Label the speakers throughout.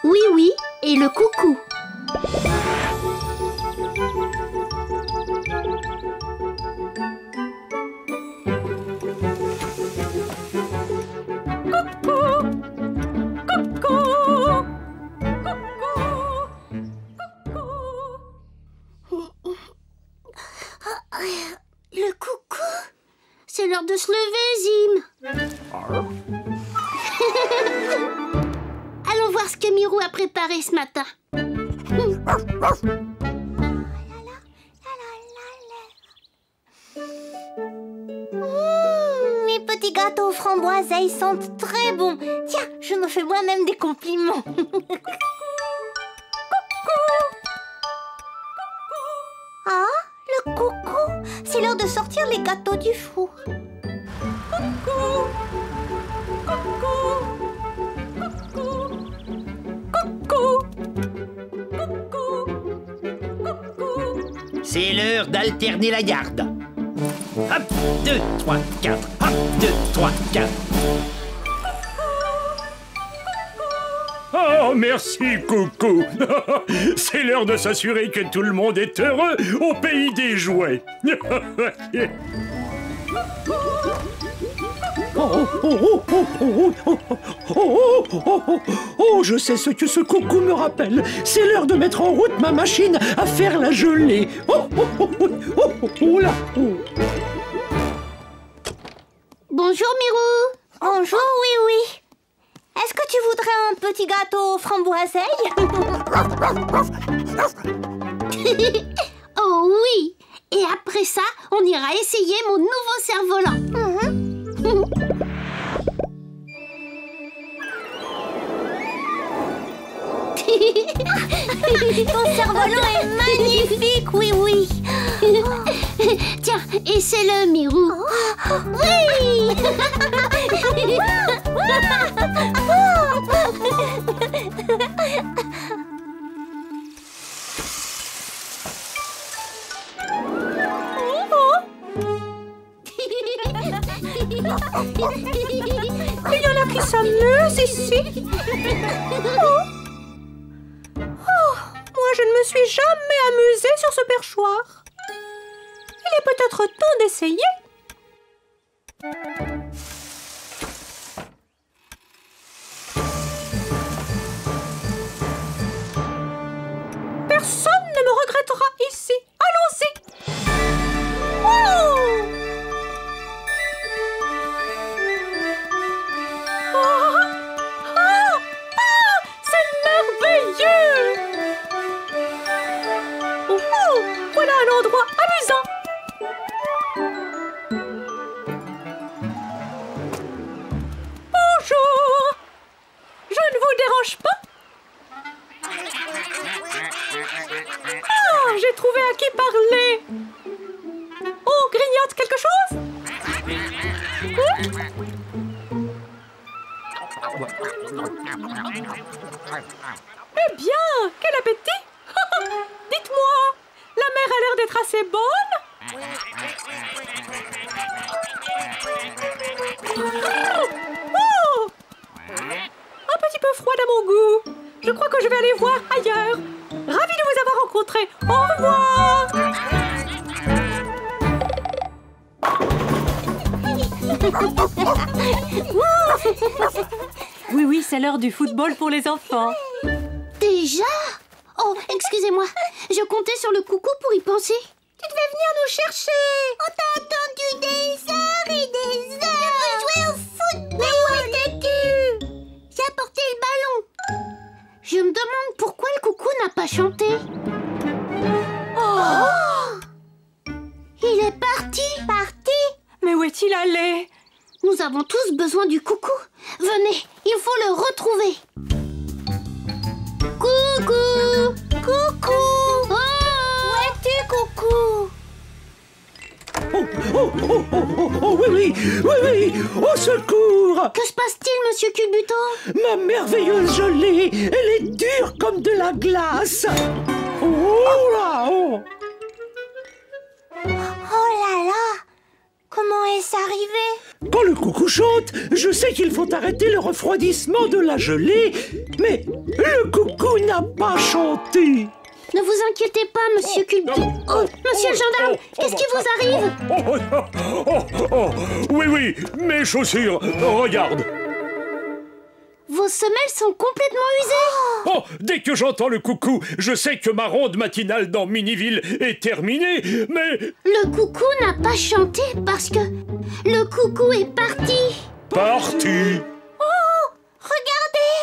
Speaker 1: Oui-oui et le coucou. Le coucou. C'est l'heure de se lever, Zim. Allons voir ce que Mirou a préparé ce matin.
Speaker 2: Mes petits gâteaux aux framboises, ils sentent très bons. Tiens, je me fais moi-même des compliments. Ah, le coucou. C'est l'heure de sortir les gâteaux du four.
Speaker 3: C'est l'heure d'alterner la garde. Hop, 2, 3, 4. Hop, 2, 3, 4.
Speaker 4: Oh, merci, coucou. C'est l'heure de s'assurer que tout le monde est heureux au pays des jouets.
Speaker 5: Oh, je sais ce que ce coucou me rappelle. C'est l'heure de mettre en route ma machine à faire la gelée. Là.
Speaker 1: Bonjour, Mirou.
Speaker 2: Bonjour, oui. Est-ce que tu voudrais un petit gâteau aux framboiseilles?
Speaker 1: Oh oui. Et après ça, on ira essayer mon nouveau cerf-volant.
Speaker 2: Ton cerf-volant est magnifique, oui.
Speaker 1: Tiens, essaie-le, Mirou. Oui.
Speaker 2: Il y en a qui s'amusent ici. Moi, je ne me suis jamais amusée sur ce perchoir. Il est peut-être temps d'essayer. Personne ne me regrettera ici. Allons-y. C'est merveilleux. Voilà un endroit amusant. Bonjour. Je ne vous dérange pas? Ah, j'ai trouvé à qui parler. On grignote quelque chose? Eh bien, quel appétit! Dites-moi, la mer a l'air d'être assez bonne? Oh! Un petit peu froide à mon goût. Je crois que je vais aller voir ailleurs. Ravi de vous avoir rencontré. Au revoir! Oui, c'est l'heure du football pour les enfants.
Speaker 1: Déjà? Oh, excusez-moi. Je comptais sur le coucou pour y penser.
Speaker 2: Tu devais venir nous chercher. On t'a attendu des heures et des heures. Je veux jouer au foot. Mais où étais-tu?
Speaker 1: J'ai apporté le ballon. Je me demande pourquoi le coucou n'a pas chanté.
Speaker 2: Oh!
Speaker 1: Il est parti.
Speaker 2: Mais où est-il allé?
Speaker 1: Nous avons tous besoin du coucou. Venez, il faut le retrouver. Coucou!
Speaker 2: Coucou!
Speaker 1: Oh!
Speaker 2: Où es-tu, coucou?
Speaker 5: Oh, oui, au secours!
Speaker 1: Que se passe-t-il, monsieur Culbuto?
Speaker 5: Ma merveilleuse gelée, elle est dure comme de la glace. Oh là, oh.
Speaker 2: Oh là là!
Speaker 6: Comment est-ce arrivé?
Speaker 5: Quand le coucou chante, je sais qu'il faut arrêter le refroidissement de la gelée, mais le coucou n'a pas chanté.
Speaker 1: Ne vous inquiétez pas, monsieur Culpi. Oh, monsieur le gendarme, qu'est-ce qui vous arrive?
Speaker 4: Oui, mes chaussures, regarde.
Speaker 1: Vos semelles sont complètement usées.
Speaker 4: Oh, dès que j'entends le coucou, je sais que ma ronde matinale dans Miniville est terminée, mais...
Speaker 1: Le coucou n'a pas chanté parce que le coucou est parti.
Speaker 4: Parti.
Speaker 6: Oh, regardez!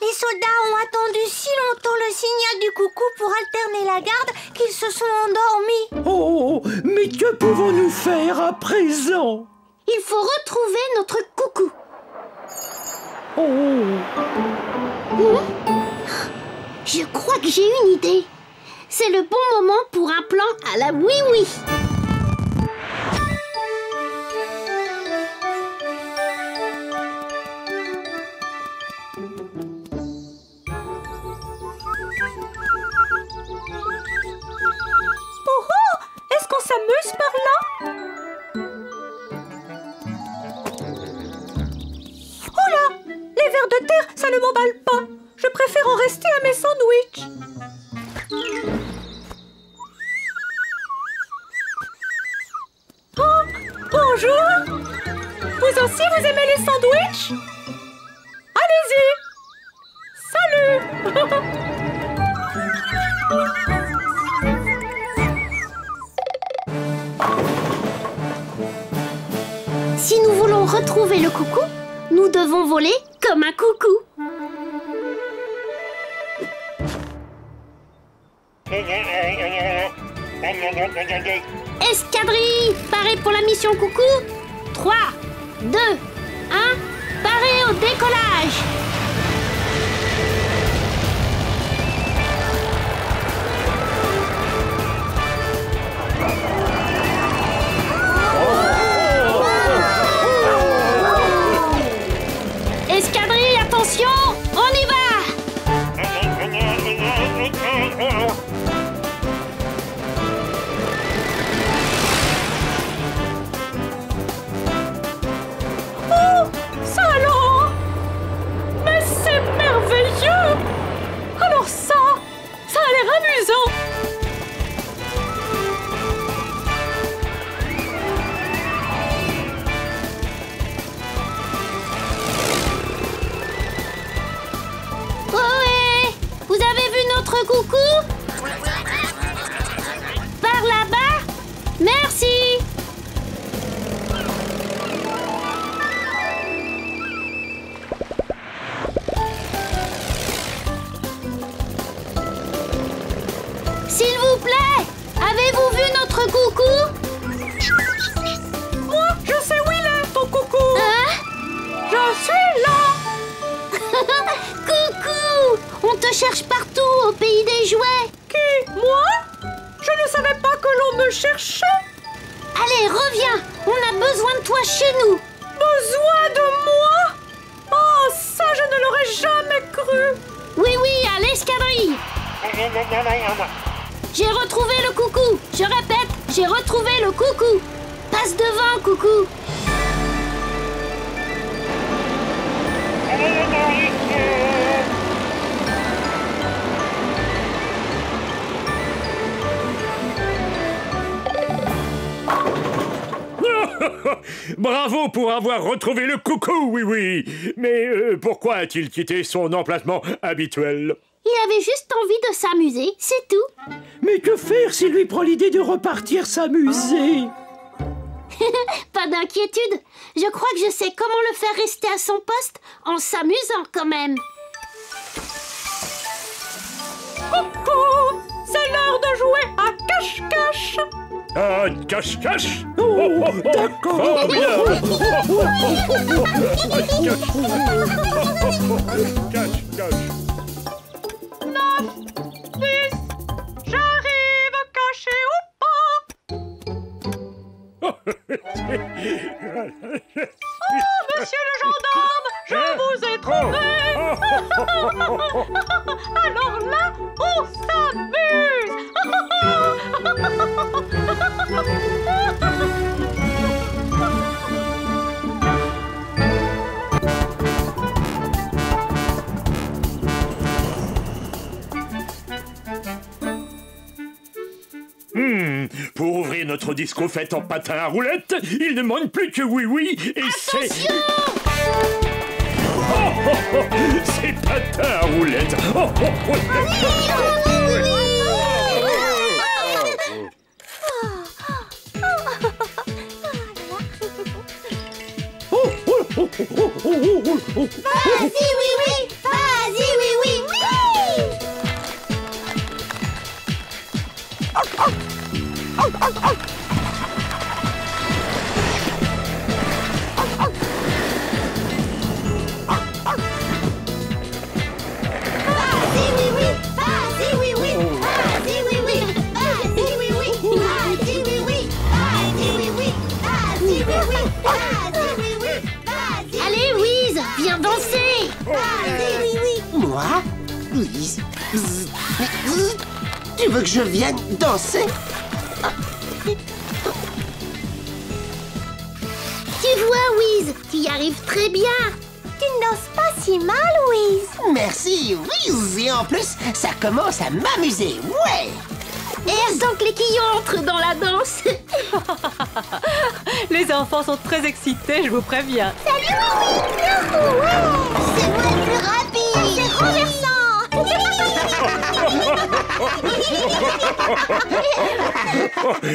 Speaker 6: Les soldats ont attendu si longtemps le signal du coucou pour alterner la garde qu'ils se sont endormis.
Speaker 5: Oh, mais que pouvons-nous faire à présent?
Speaker 1: Il faut retrouver notre coucou. Je crois que j'ai une idée. C'est le bon moment pour un plan à la oui-oui.
Speaker 2: Oh oh! Est-ce qu'on s'amuse par là? Oh là! Les vers de terre, ça ne m'emballe pas. Je préfère en rester à mes sandwichs. Oh! Bonjour! Vous aussi, vous aimez les sandwichs? Allez-y! Salut!
Speaker 1: Si nous voulons retrouver le coucou, nous devons voler comme un coucou. Escadrille, parée pour la mission coucou. 3, 2, 1, parée au décollage. Escadrille, attention, on y va!
Speaker 2: Oh, ça alors! Mais c'est merveilleux! Alors ça a l'air amusant!
Speaker 1: Ohé! Vous avez vu notre coucou? Par là-bas? Merci! S'il vous plaît, avez-vous vu notre coucou?
Speaker 2: Moi, je sais où il est, ton coucou!
Speaker 1: Hein?
Speaker 2: Je suis là!
Speaker 1: Coucou! On te cherche partout au pays des jouets.
Speaker 2: Qui? Moi? Je ne savais pas que l'on me cherchait!
Speaker 1: Allez, reviens! On a besoin de toi chez nous.
Speaker 2: Besoin de moi? Oh, ça, je ne l'aurais jamais cru!
Speaker 1: Oui, à l'escadrille. J'ai retrouvé le coucou. Je répète, j'ai retrouvé le coucou. Passe devant, coucou.
Speaker 4: Bravo pour avoir retrouvé le coucou, oui. Mais pourquoi a-t-il quitté son emplacement habituel?
Speaker 1: Il avait juste envie de s'amuser, c'est tout.
Speaker 5: Mais que faire s'il lui prend l'idée de repartir s'amuser?
Speaker 1: Pas d'inquiétude. Je crois que je sais comment le faire rester à son poste en s'amusant quand même.
Speaker 2: Coucou! C'est l'heure de jouer à cache-cache!
Speaker 4: Ah, cache-cache?
Speaker 5: Oh, d'accord.
Speaker 4: Formidable. Cache-cache.
Speaker 2: 9, 10, j'arrive, caché ou pas! Oh, monsieur le gendarme, je vous ai trouvé! Alors là, on s'amuse!
Speaker 4: notre disco fête en patin à roulettes. Il ne manque plus que oui et c'est... C'est patin à roulettes.
Speaker 6: Vas-y, oui, vas-y, oui.
Speaker 1: Allez, Wiz, viens danser.
Speaker 7: Moi? Louise? Tu veux que je vienne danser?
Speaker 1: Tu vois, Wiz, tu y arrives très bien.
Speaker 6: Tu ne danses pas si mal, Wiz.
Speaker 7: Merci, Wiz. Et en plus, ça commence à m'amuser, ouais.
Speaker 1: Et sans que les quillons entrent dans la danse.
Speaker 2: Les enfants sont très excités, je vous préviens.
Speaker 6: Salut, oui. C'est moi le plus rapide. C'est renversant.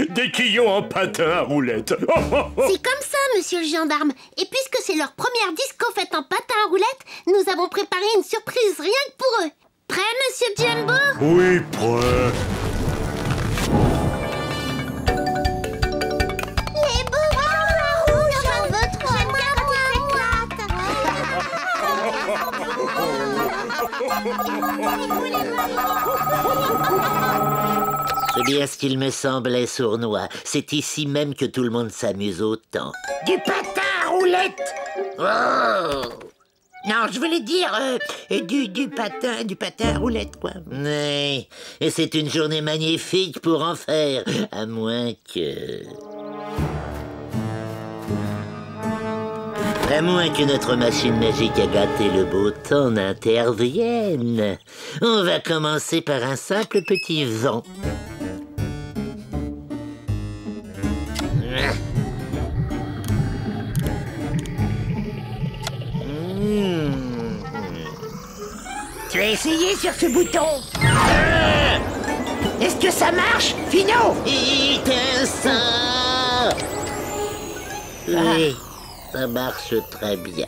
Speaker 4: Des quillons en patin à roulettes.
Speaker 1: C'est comme ça, monsieur le gendarme. Et puisque c'est leur première disco fête en patin à roulettes, nous avons préparé une surprise rien que pour eux. Prêt, monsieur Jumbo?
Speaker 4: Oui, prêt.
Speaker 6: Les bonbons rouges, j'en veux trop. J'aime bien
Speaker 3: C'est bien ce qu'il me semblait, sournois. C'est ici même que tout le monde s'amuse autant. Du patin à roulettes. Oh. Non, je voulais dire du patin à roulettes, quoi. Oui, et c'est une journée magnifique pour en faire, à moins que... À moins que notre machine magique à gâter le beau temps n'intervienne. On va commencer par un simple petit vent.
Speaker 7: Tu as essayé sur ce bouton? Est-ce que ça marche, Fino?
Speaker 3: Ça! Oui, ça marche très bien.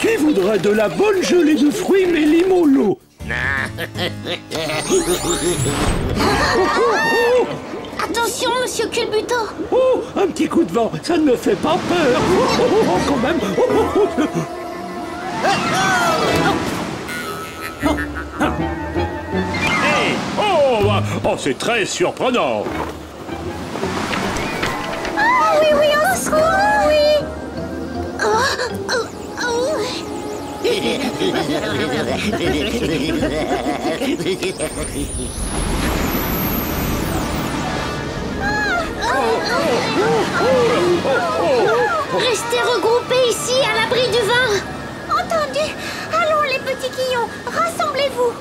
Speaker 5: Qui voudrait de la bonne gelée de fruits Méli-Mollo?
Speaker 1: Attention, monsieur Culbuto.
Speaker 5: Oh, un petit coup de vent, ça ne me fait pas peur. Quand même.
Speaker 4: Hey! Oh, c'est très surprenant.
Speaker 6: Oui, au secours, oui.
Speaker 1: Restez regroupés ici, à l'abri du vent.
Speaker 6: Entendu. Allons, les petits quillons, rassemblez-vous.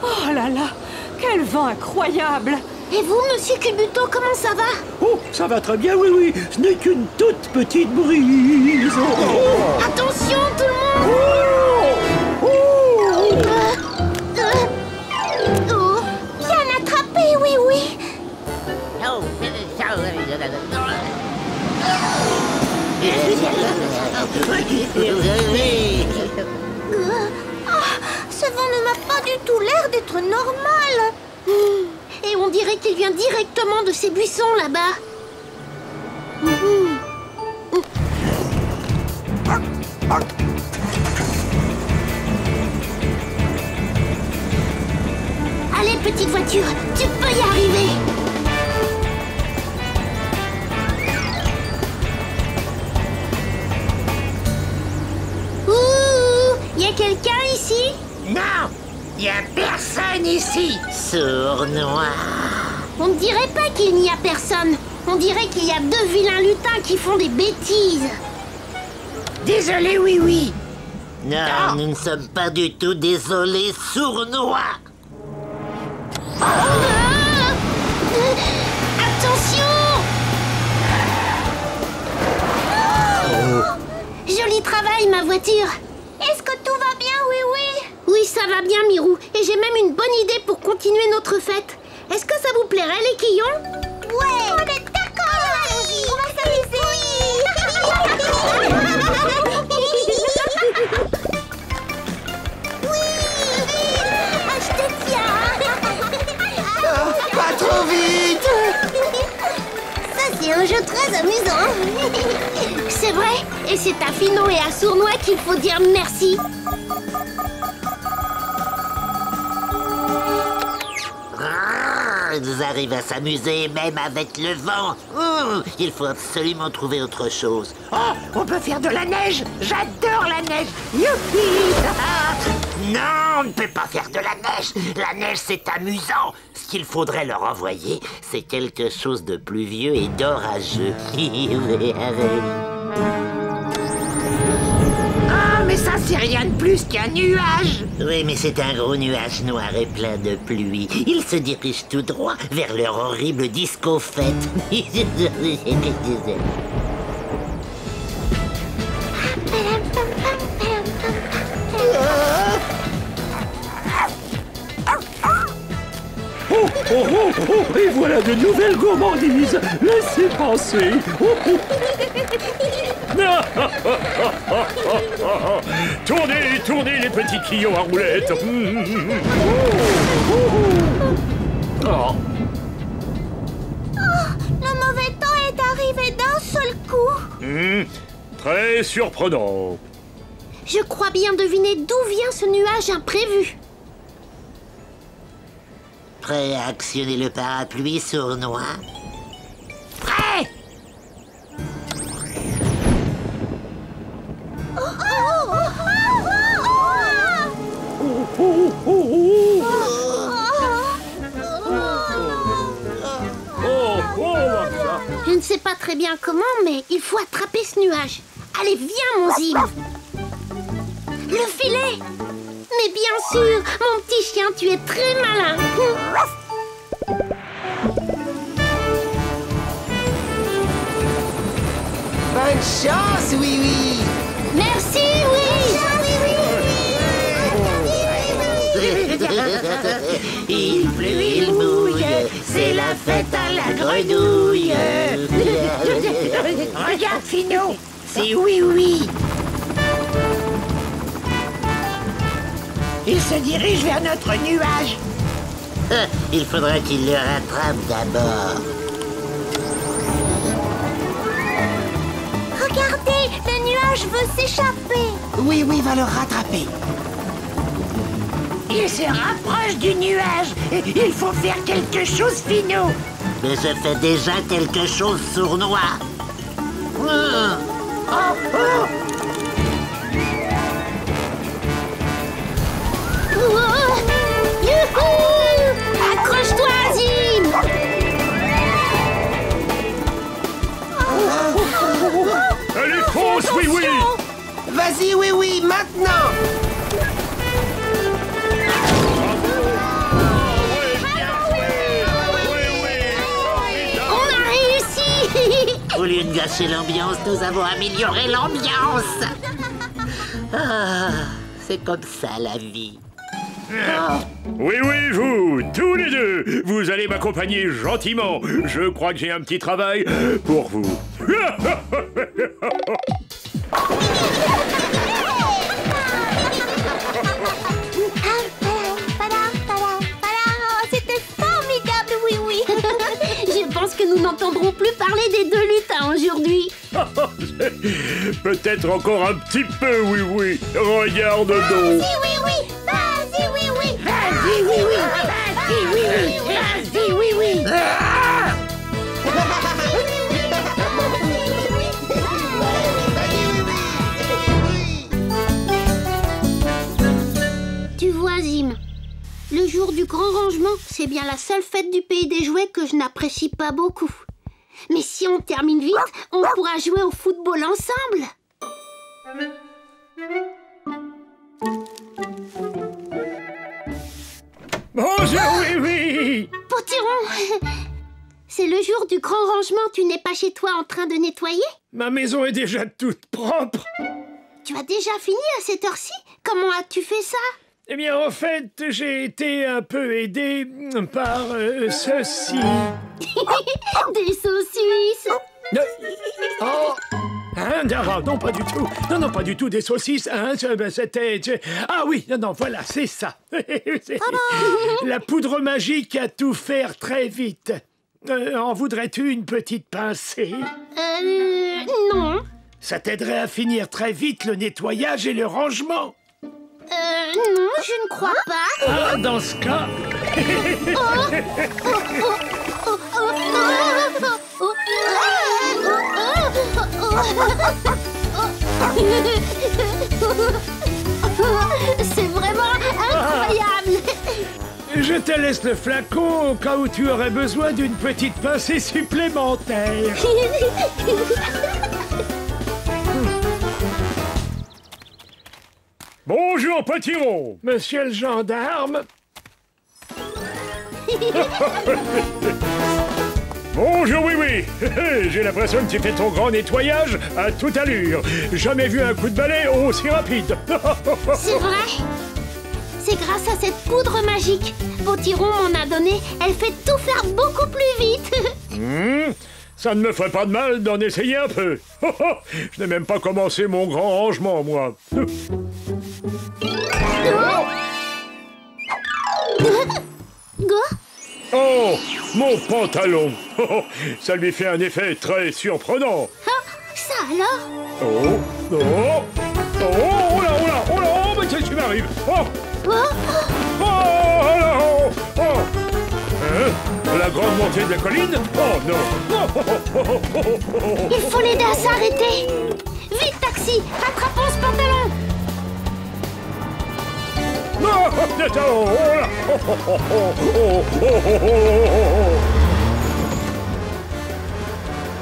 Speaker 2: Oh là là, quel vent incroyable!
Speaker 1: Et vous, monsieur Culbuto, comment ça va?
Speaker 5: Oh, ça va très bien, oui. Ce n'est qu'une toute petite brise.
Speaker 1: Attention, tout le monde.
Speaker 6: Bien attrapé, oui. Ce vent ne m'a pas du tout l'air d'être normal.
Speaker 1: Et on dirait qu'il vient directement de ces buissons là-bas. Allez, petite voiture, tu peux y arriver. Ouh, y a quelqu'un ici?
Speaker 7: Non, il n'y a personne ici.
Speaker 3: Sournois.
Speaker 1: On ne dirait pas qu'il n'y a personne. On dirait qu'il y a deux vilains lutins qui font des bêtises.
Speaker 7: Désolé, oui, oui.
Speaker 3: Non, nous ne sommes pas du tout désolés, sournois.
Speaker 1: Attention! Joli travail, ma voiture.
Speaker 6: Est-ce que tout va bien, oui, oui?
Speaker 1: Oui, ça va bien, Mirou. Et j'ai même une bonne idée pour continuer notre fête. Est-ce que ça vous plairait, les quillons?
Speaker 6: Ouais, on est d'accord. Allons-y, on va s'amuser.
Speaker 1: Ah, je te tiens.
Speaker 7: Pas trop vite.
Speaker 1: Ça, c'est un jeu très amusant. C'est vrai. Et c'est à Finot et à Sournois qu'il faut dire merci.
Speaker 3: Ils arrivent à s'amuser même avec le vent. Il faut absolument trouver autre chose.
Speaker 7: Oh, on peut faire de la neige. J'adore la neige. Youpi.
Speaker 3: Non, on ne peut pas faire de la neige. La neige, c'est amusant. Ce qu'il faudrait leur envoyer, c'est quelque chose de pluvieux et d'orageux.
Speaker 7: Ah, mais ça, c'est rien de plus qu'un nuage.
Speaker 3: Oui, mais c'est un gros nuage noir et plein de pluie. Ils se dirigent tout droit vers leur horrible disco-fête.
Speaker 5: Oh, oh, oh, oh, et voilà de nouvelles gourmandises. Laissez passer. Oh, oh.
Speaker 4: Tournez, tournez les petits quillons à roulettes. Oh.
Speaker 6: Le mauvais temps est arrivé d'un seul coup.
Speaker 4: Très surprenant.
Speaker 1: Je crois bien deviner d'où vient ce nuage imprévu.
Speaker 3: Prêt à actionner le parapluie, Sournois?
Speaker 7: Prêt.
Speaker 1: Je ne sais pas très bien comment, mais il faut attraper ce nuage. Allez, viens, mon Zim. Le filet. Mais bien sûr, mon petit chien, tu es très malin.
Speaker 7: Bonne chance, oui, oui.
Speaker 1: Merci, oui.
Speaker 3: Il pleut, il mouille, c'est la fête à la grenouille.
Speaker 7: Regarde, Finot, c'est oui, oui. Il se dirige vers notre nuage.
Speaker 3: Il faudra qu'il le rattrape d'abord.
Speaker 6: Regardez, le nuage veut s'échapper.
Speaker 7: Oui, oui, va le rattraper. Il se rapproche du nuage. Il faut faire quelque chose, Finot.
Speaker 3: Mais je fais déjà quelque chose, Sournois.
Speaker 1: Youhou! Accroche-toi, Zim.
Speaker 4: Allez, fonce, oui, oui.
Speaker 7: Vas-y, oui, oui, maintenant.
Speaker 1: On a réussi.
Speaker 3: Au lieu de gâcher l'ambiance, nous avons amélioré l'ambiance. Ah, c'est comme ça la vie.
Speaker 4: Oui, oui, vous, tous les deux, vous allez m'accompagner gentiment. Je crois que j'ai un petit travail pour vous.
Speaker 6: C'était formidable, oui, oui.
Speaker 1: Je pense que nous n'entendrons plus parler des deux lutins aujourd'hui.
Speaker 4: Peut-être encore un petit peu, oui, oui. Regarde donc.
Speaker 6: Vas-y, oui, oui. Vas-y, oui, oui.
Speaker 7: Vas-y, oui, oui. Vas-y, oui, oui. Vas-y, oui, oui.
Speaker 1: Tu vois, Zim, le jour du grand rangement, c'est bien la seule fête du pays des jouets que je n'apprécie pas beaucoup. Mais si on termine vite, on pourra jouer au football ensemble.
Speaker 4: Bonjour, oui.
Speaker 1: Potiron, c'est le jour du grand rangement, tu n'es pas chez toi en train de nettoyer?
Speaker 4: Ma maison est déjà toute propre.
Speaker 1: Tu as déjà fini à cette heure-ci? Comment as-tu fait ça?
Speaker 4: Eh bien, en fait, j'ai été un peu aidé par ceci.
Speaker 1: Des saucisses.
Speaker 4: Oh. Hein, non, pas du tout. Non, pas du tout des saucisses. Hein, c'était... Ah oui, non, voilà, c'est ça. La poudre magique à tout faire très vite. En voudrais-tu une petite pincée?
Speaker 1: Non.
Speaker 4: Ça t'aiderait à finir très vite le nettoyage et le rangement.
Speaker 1: Non, je ne crois pas.
Speaker 4: Ah, dans ce cas...
Speaker 1: C'est vraiment incroyable.
Speaker 4: Je te laisse le flacon au cas où tu aurais besoin d'une petite pincée supplémentaire. Bonjour, Potiron. Monsieur le gendarme. Bonjour, oui. J'ai l'impression que tu fais ton grand nettoyage à toute allure. Jamais vu un coup de balai aussi rapide.
Speaker 1: C'est vrai. C'est grâce à cette poudre magique. Potiron m'en a donné. Elle fait tout faire beaucoup plus vite.
Speaker 4: Ça ne me ferait pas de mal d'en essayer un peu. Je n'ai même pas commencé mon grand rangement, moi.
Speaker 1: Go.
Speaker 4: Oh, mon pantalon. Ça lui fait un effet très surprenant.
Speaker 1: Ça alors?
Speaker 4: Oh là, mais qu'est-ce qui m'arrive? La grande montée de la colline? Oh non.
Speaker 1: Il faut l'aider à s'arrêter. Vite, taxi, attrapons ce pantalon.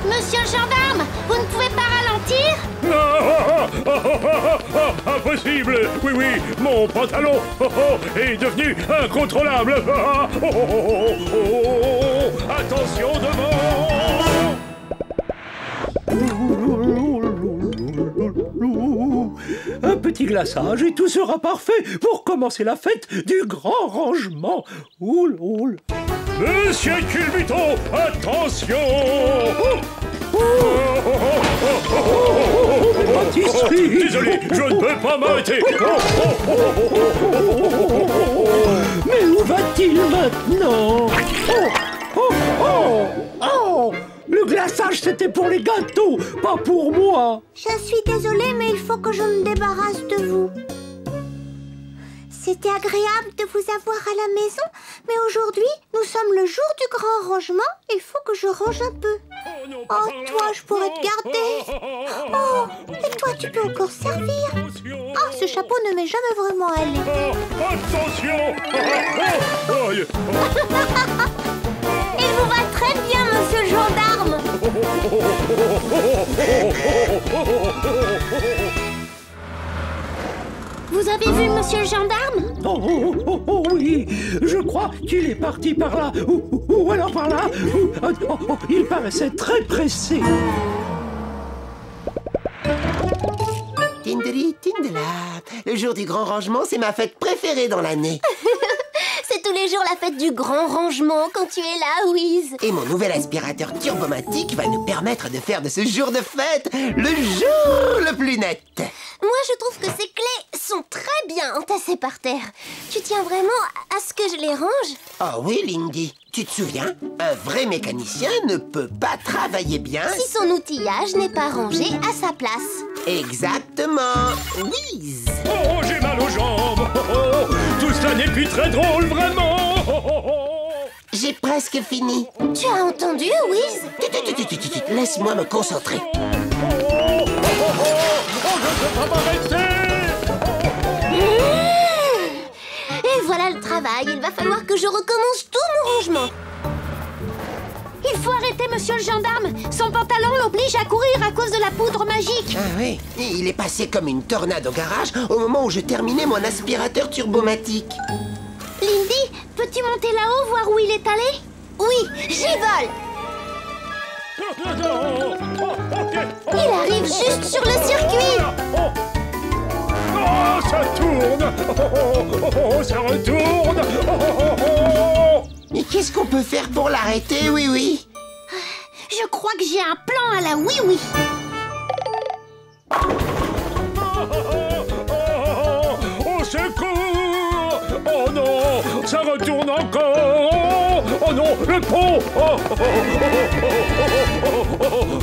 Speaker 1: Monsieur le gendarme, vous ne pouvez pas ralentir?
Speaker 4: Impossible. Oui, mon pantalon est devenu incontrôlable. Attention devant.
Speaker 5: Un petit glaçage et tout sera parfait pour commencer la fête du grand rangement. Oul.
Speaker 4: Monsieur Culbuton, attention.
Speaker 5: Pâtisserie.
Speaker 4: Désolé, je ne peux pas m'arrêter.
Speaker 5: Mais où va-t-il maintenant? Le glaçage, c'était pour les gâteaux, pas pour moi.
Speaker 6: Je suis désolée, mais il faut que je me débarrasse de vous. C'était agréable de vous avoir à la maison, mais aujourd'hui, nous sommes le jour du grand rangement. Il faut que je range un peu. Oh, toi, je pourrais te garder. Oh, et toi, tu peux encore servir. Ah, ce chapeau ne m'est jamais vraiment allé.
Speaker 4: Attention.
Speaker 6: Il vous va très bien, monsieur le gendarme.
Speaker 1: Vous avez vu monsieur le gendarme?
Speaker 5: Oh, oui, je crois qu'il est parti par là, ou alors par là. Il paraissait très pressé.
Speaker 7: Tindeli, tindela. Le jour du grand rangement, c'est ma fête préférée dans l'année.
Speaker 6: C'est tous les jours la fête du grand rangement quand tu es là, Wiz.
Speaker 7: Et mon nouvel aspirateur turbomatique va nous permettre de faire de ce jour de fête le jour le plus net.
Speaker 6: Moi, je trouve que ces clés sont très bien entassées par terre. Tu tiens vraiment à ce que je les range?
Speaker 7: Oh oui, Lindy. Tu te souviens? Un vrai mécanicien ne peut pas travailler bien
Speaker 6: si son outillage n'est pas rangé à sa place.
Speaker 7: Exactement. Wiz.
Speaker 4: Oh, j'ai mal aux jambes. Tout cela n'est plus très drôle, vraiment.
Speaker 7: J'ai presque fini.
Speaker 6: Tu as entendu, Wiz?
Speaker 7: Laisse-moi me concentrer.
Speaker 4: Je ne peux pas m'arrêter.
Speaker 6: Et voilà le travail. Il va falloir que je recommence tout mon rangement.
Speaker 1: Il faut arrêter monsieur le gendarme. Son pantalon l'oblige à courir à cause de la poudre magique.
Speaker 7: Ah oui, il est passé comme une tornade au garage au moment où je terminais mon aspirateur turbomatique.
Speaker 1: Lindy, peux-tu monter là-haut, voir où il est allé?
Speaker 6: Oui, j'y vole.
Speaker 1: Il arrive juste sur le circuit.
Speaker 4: Oh, ça tourne. Ça retourne.
Speaker 7: Mais qu'est-ce qu'on peut faire pour l'arrêter, oui?
Speaker 1: Je crois que j'ai un plan à la oui-oui.
Speaker 4: Au secours! Oh non! Ça retourne encore! Oh non! Le pont!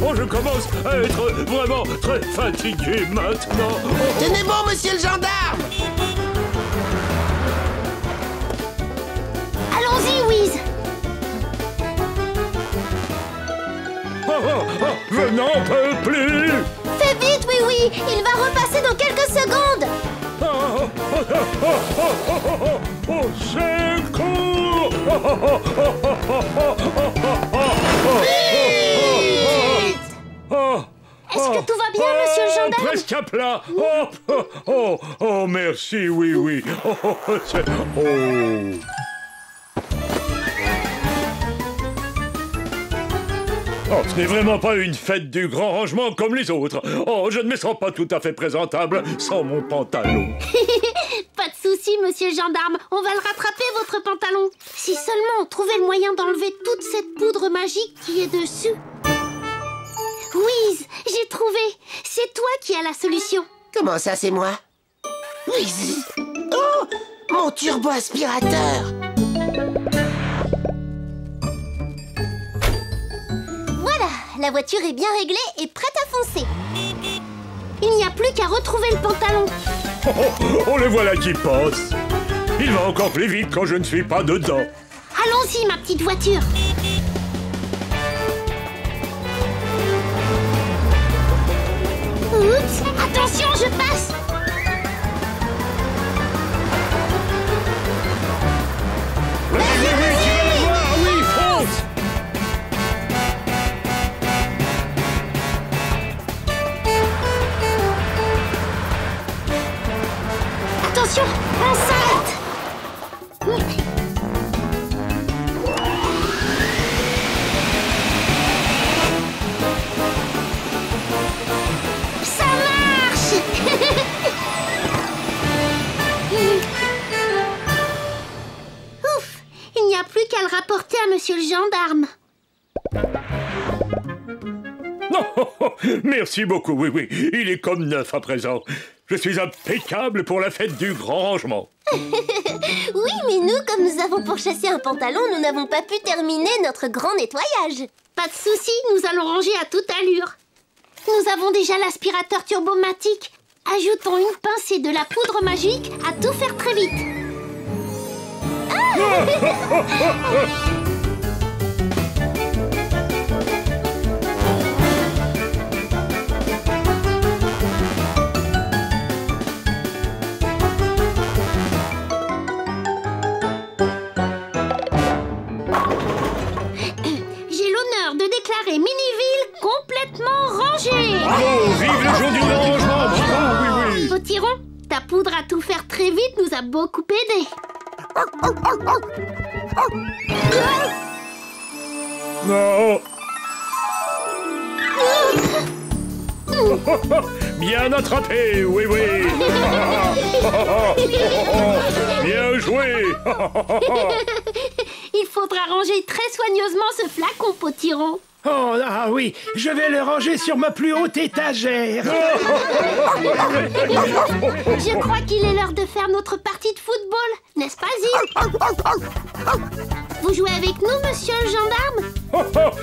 Speaker 4: Oh, je commence à être vraiment très fatigué maintenant.
Speaker 7: Tenez bon, monsieur le gendarme!
Speaker 1: Allons-y, Wiz.
Speaker 4: Je n'en peux plus!
Speaker 6: Fais vite, oui, il va repasser dans quelques secondes.
Speaker 4: Au secours!
Speaker 1: Est-ce que tout va bien, monsieur le gendarme?
Speaker 4: Presque à plat! Oh, merci, oui. Oh, ce n'est vraiment pas une fête du grand rangement comme les autres. Oh, je ne me sens pas tout à fait présentable sans mon pantalon.
Speaker 1: Pas de souci, monsieur le gendarme. On va le rattraper, votre pantalon. Si seulement on trouvait le moyen d'enlever toute cette poudre magique qui est dessus. Wiz, j'ai trouvé. C'est toi qui as la solution.
Speaker 7: Comment ça, c'est moi? Oui. Oh, mon turbo-aspirateur!
Speaker 6: Voilà, la voiture est bien réglée et prête à foncer.
Speaker 1: Il n'y a plus qu'à retrouver le pantalon.
Speaker 4: Oh, le voilà qui passe. Il va encore plus vite quand je ne suis pas dedans.
Speaker 1: Allons-y, ma petite voiture. Oups, attention, je passe.
Speaker 4: Oui, fonce.
Speaker 1: Attention, on s'arrête. Ça marche. Ouf, il n'y a plus qu'à le rapporter à monsieur le gendarme.
Speaker 4: Non, merci beaucoup, oui. Il est comme neuf à présent. Je suis impeccable pour la fête du grand rangement.
Speaker 6: Oui, mais nous, comme nous avons pourchassé un pantalon, nous n'avons pas pu terminer notre grand nettoyage.
Speaker 1: Pas de souci, nous allons ranger à toute allure. Nous avons déjà l'aspirateur turbomatique. Ajoutons une pincée de la poudre magique à tout faire très vite. J'ai l'honneur de déclarer Miniville complètement rangée.
Speaker 4: Bravo, vive le jour du grand rangement. Bravo, oui.
Speaker 1: Potiron, ta poudre à tout faire très vite nous a beaucoup aidés.
Speaker 4: Non. Bien attrapé, oui. Bien joué.
Speaker 1: Il faudra ranger très soigneusement ce flacon, Potiron.
Speaker 5: Oh, ah oui, je vais le ranger sur ma plus haute étagère.
Speaker 1: Je crois qu'il est l'heure de faire notre partie de football, n'est-ce pas, Zim? Vous jouez avec nous, monsieur le gendarme?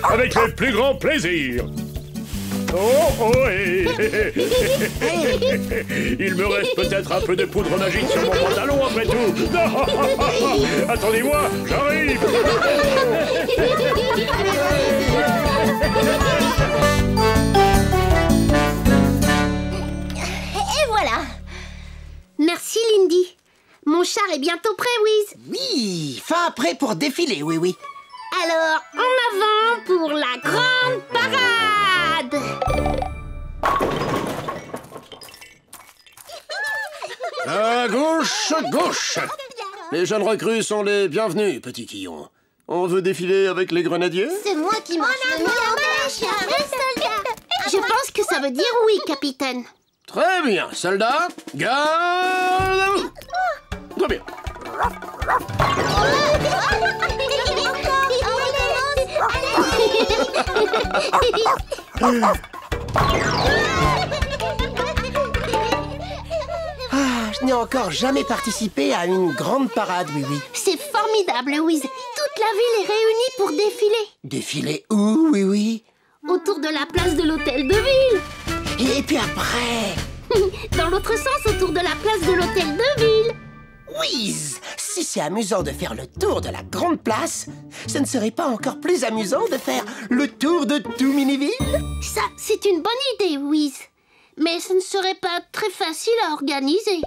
Speaker 4: Avec le plus grand plaisir. Il me reste peut-être un peu de poudre magique sur mon pantalon après tout. Attendez-moi, j'arrive.
Speaker 6: Et voilà.
Speaker 1: Merci, Lindy. Mon char est bientôt prêt, Wiz.
Speaker 7: Oui, fin prêt pour défiler, oui.
Speaker 1: Alors, en avant pour la grande parade!
Speaker 8: À gauche, gauche! Les jeunes recrues sont les bienvenus, petit Quillon. On veut défiler avec les grenadiers?
Speaker 6: C'est moi qui marche le mieux en marche.
Speaker 1: Je pense que ça veut dire oui, capitaine.
Speaker 8: Très bien, soldats, garde! Très bien.
Speaker 7: Je n'ai encore jamais participé à une grande parade, oui.
Speaker 1: C'est formidable, Louise. Toute la ville est réunie pour défiler.
Speaker 7: Défiler où, oui?
Speaker 1: Autour de la place de l'hôtel de ville.
Speaker 7: Et puis après?
Speaker 1: Dans l'autre sens, autour de la place de l'hôtel de ville.
Speaker 7: Whiz! Si c'est amusant de faire le tour de la grande place, ce ne serait pas encore plus amusant de faire le tour de tout Miniville?
Speaker 1: Ça, c'est une bonne idée, Louise. Mais ce ne serait pas très facile à organiser.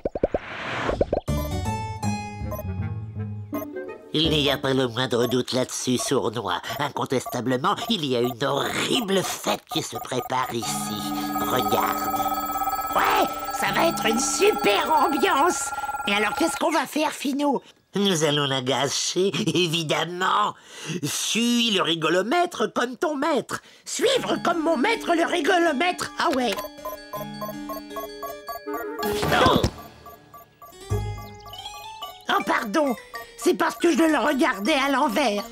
Speaker 3: Il n'y a pas le moindre doute là-dessus, Sournois. Incontestablement, il y a une horrible fête qui se prépare ici. Regarde.
Speaker 9: Ouais, ça va être une super ambiance. Et alors, qu'est-ce qu'on va faire, Finot?
Speaker 3: Nous allons la gâcher, évidemment. Suis le rigolomètre comme ton maître.
Speaker 9: Suivre comme mon maître le rigolomètre. Ah ouais.
Speaker 3: Non.
Speaker 9: Oh, pardon. C'est parce que je le regardais à l'envers.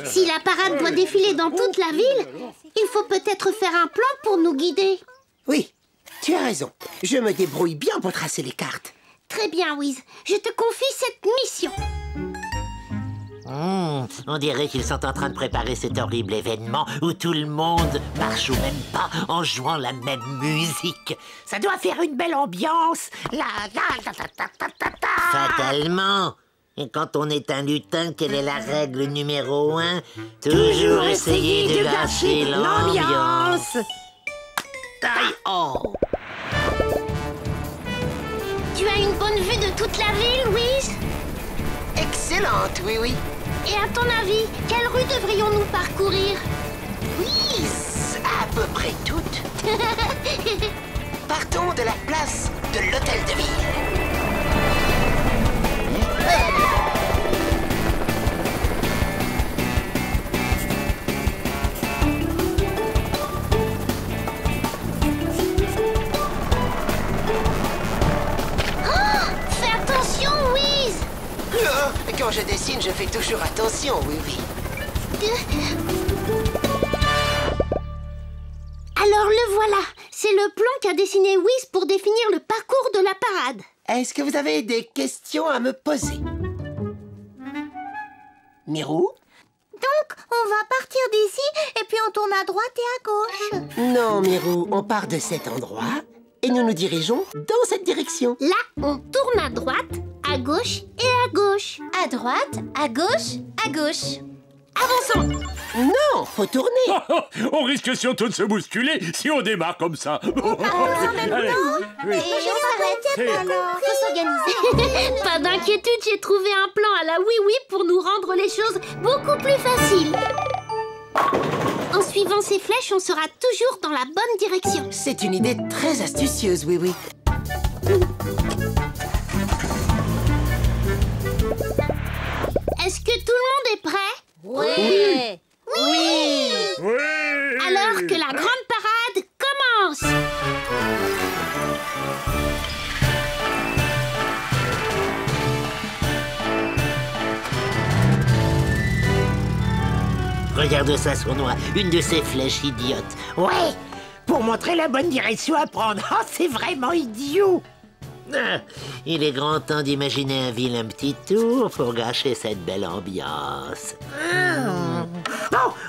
Speaker 1: Si la parade doit défiler dans toute la ville, il faut peut-être faire un plan pour nous guider.
Speaker 7: Oui, tu as raison. Je me débrouille bien pour tracer les cartes.
Speaker 1: Très bien, Wiz. Je te confie cette mission.
Speaker 3: On dirait qu'ils sont en train de préparer cet horrible événement où tout le monde marche au même pas en jouant la même musique.
Speaker 9: Ça doit faire une belle ambiance.
Speaker 3: Fatalement. Et quand on est un lutin, quelle est la règle numéro 1? Toujours essayer de gâcher l'ambiance. Taille haut.
Speaker 1: Tu as une bonne vue de toute la ville, Wiz?
Speaker 7: Excellente, oui.
Speaker 1: Et à ton avis, quelle rue devrions-nous parcourir?
Speaker 7: Oui, à peu près toutes. Partons de la place de l'hôtel de ville.
Speaker 1: Fais attention, Wiz!
Speaker 7: Quand je dessine, je fais toujours attention, oui.
Speaker 1: Alors le voilà. C'est le plan qu'a dessiné Wiz pour définir le parcours de la parade.
Speaker 7: Est-ce que vous avez des questions à me poser? Mirou?
Speaker 6: Donc, on va partir d'ici et puis on tourne à droite et à gauche.
Speaker 7: Non, Mirou, on part de cet endroit et nous nous dirigeons dans cette direction.
Speaker 1: Là, on tourne à droite, à gauche et à gauche.
Speaker 6: À droite, à gauche, à gauche.
Speaker 1: Avançons.
Speaker 7: Non, faut tourner.
Speaker 4: On risque surtout de se bousculer si on démarre comme ça.
Speaker 6: Allez.
Speaker 4: Oui.
Speaker 6: Et on s'arrête alors. Faut s'organiser.
Speaker 1: Pas d'inquiétude, j'ai trouvé un plan à la oui-oui pour nous rendre les choses beaucoup plus faciles. En suivant ces flèches, on sera toujours dans la bonne direction.
Speaker 7: C'est une idée très astucieuse, oui.
Speaker 1: Est-ce que tout le monde est prêt?
Speaker 6: Oui.
Speaker 1: Alors que la grande parade commence.
Speaker 3: Regarde ça, Sournois. Une de ces flèches idiotes.
Speaker 9: Ouais, pour montrer la bonne direction à prendre. Oh, c'est vraiment idiot.
Speaker 3: Il est grand temps d'imaginer un vilain petit tour pour gâcher cette belle ambiance.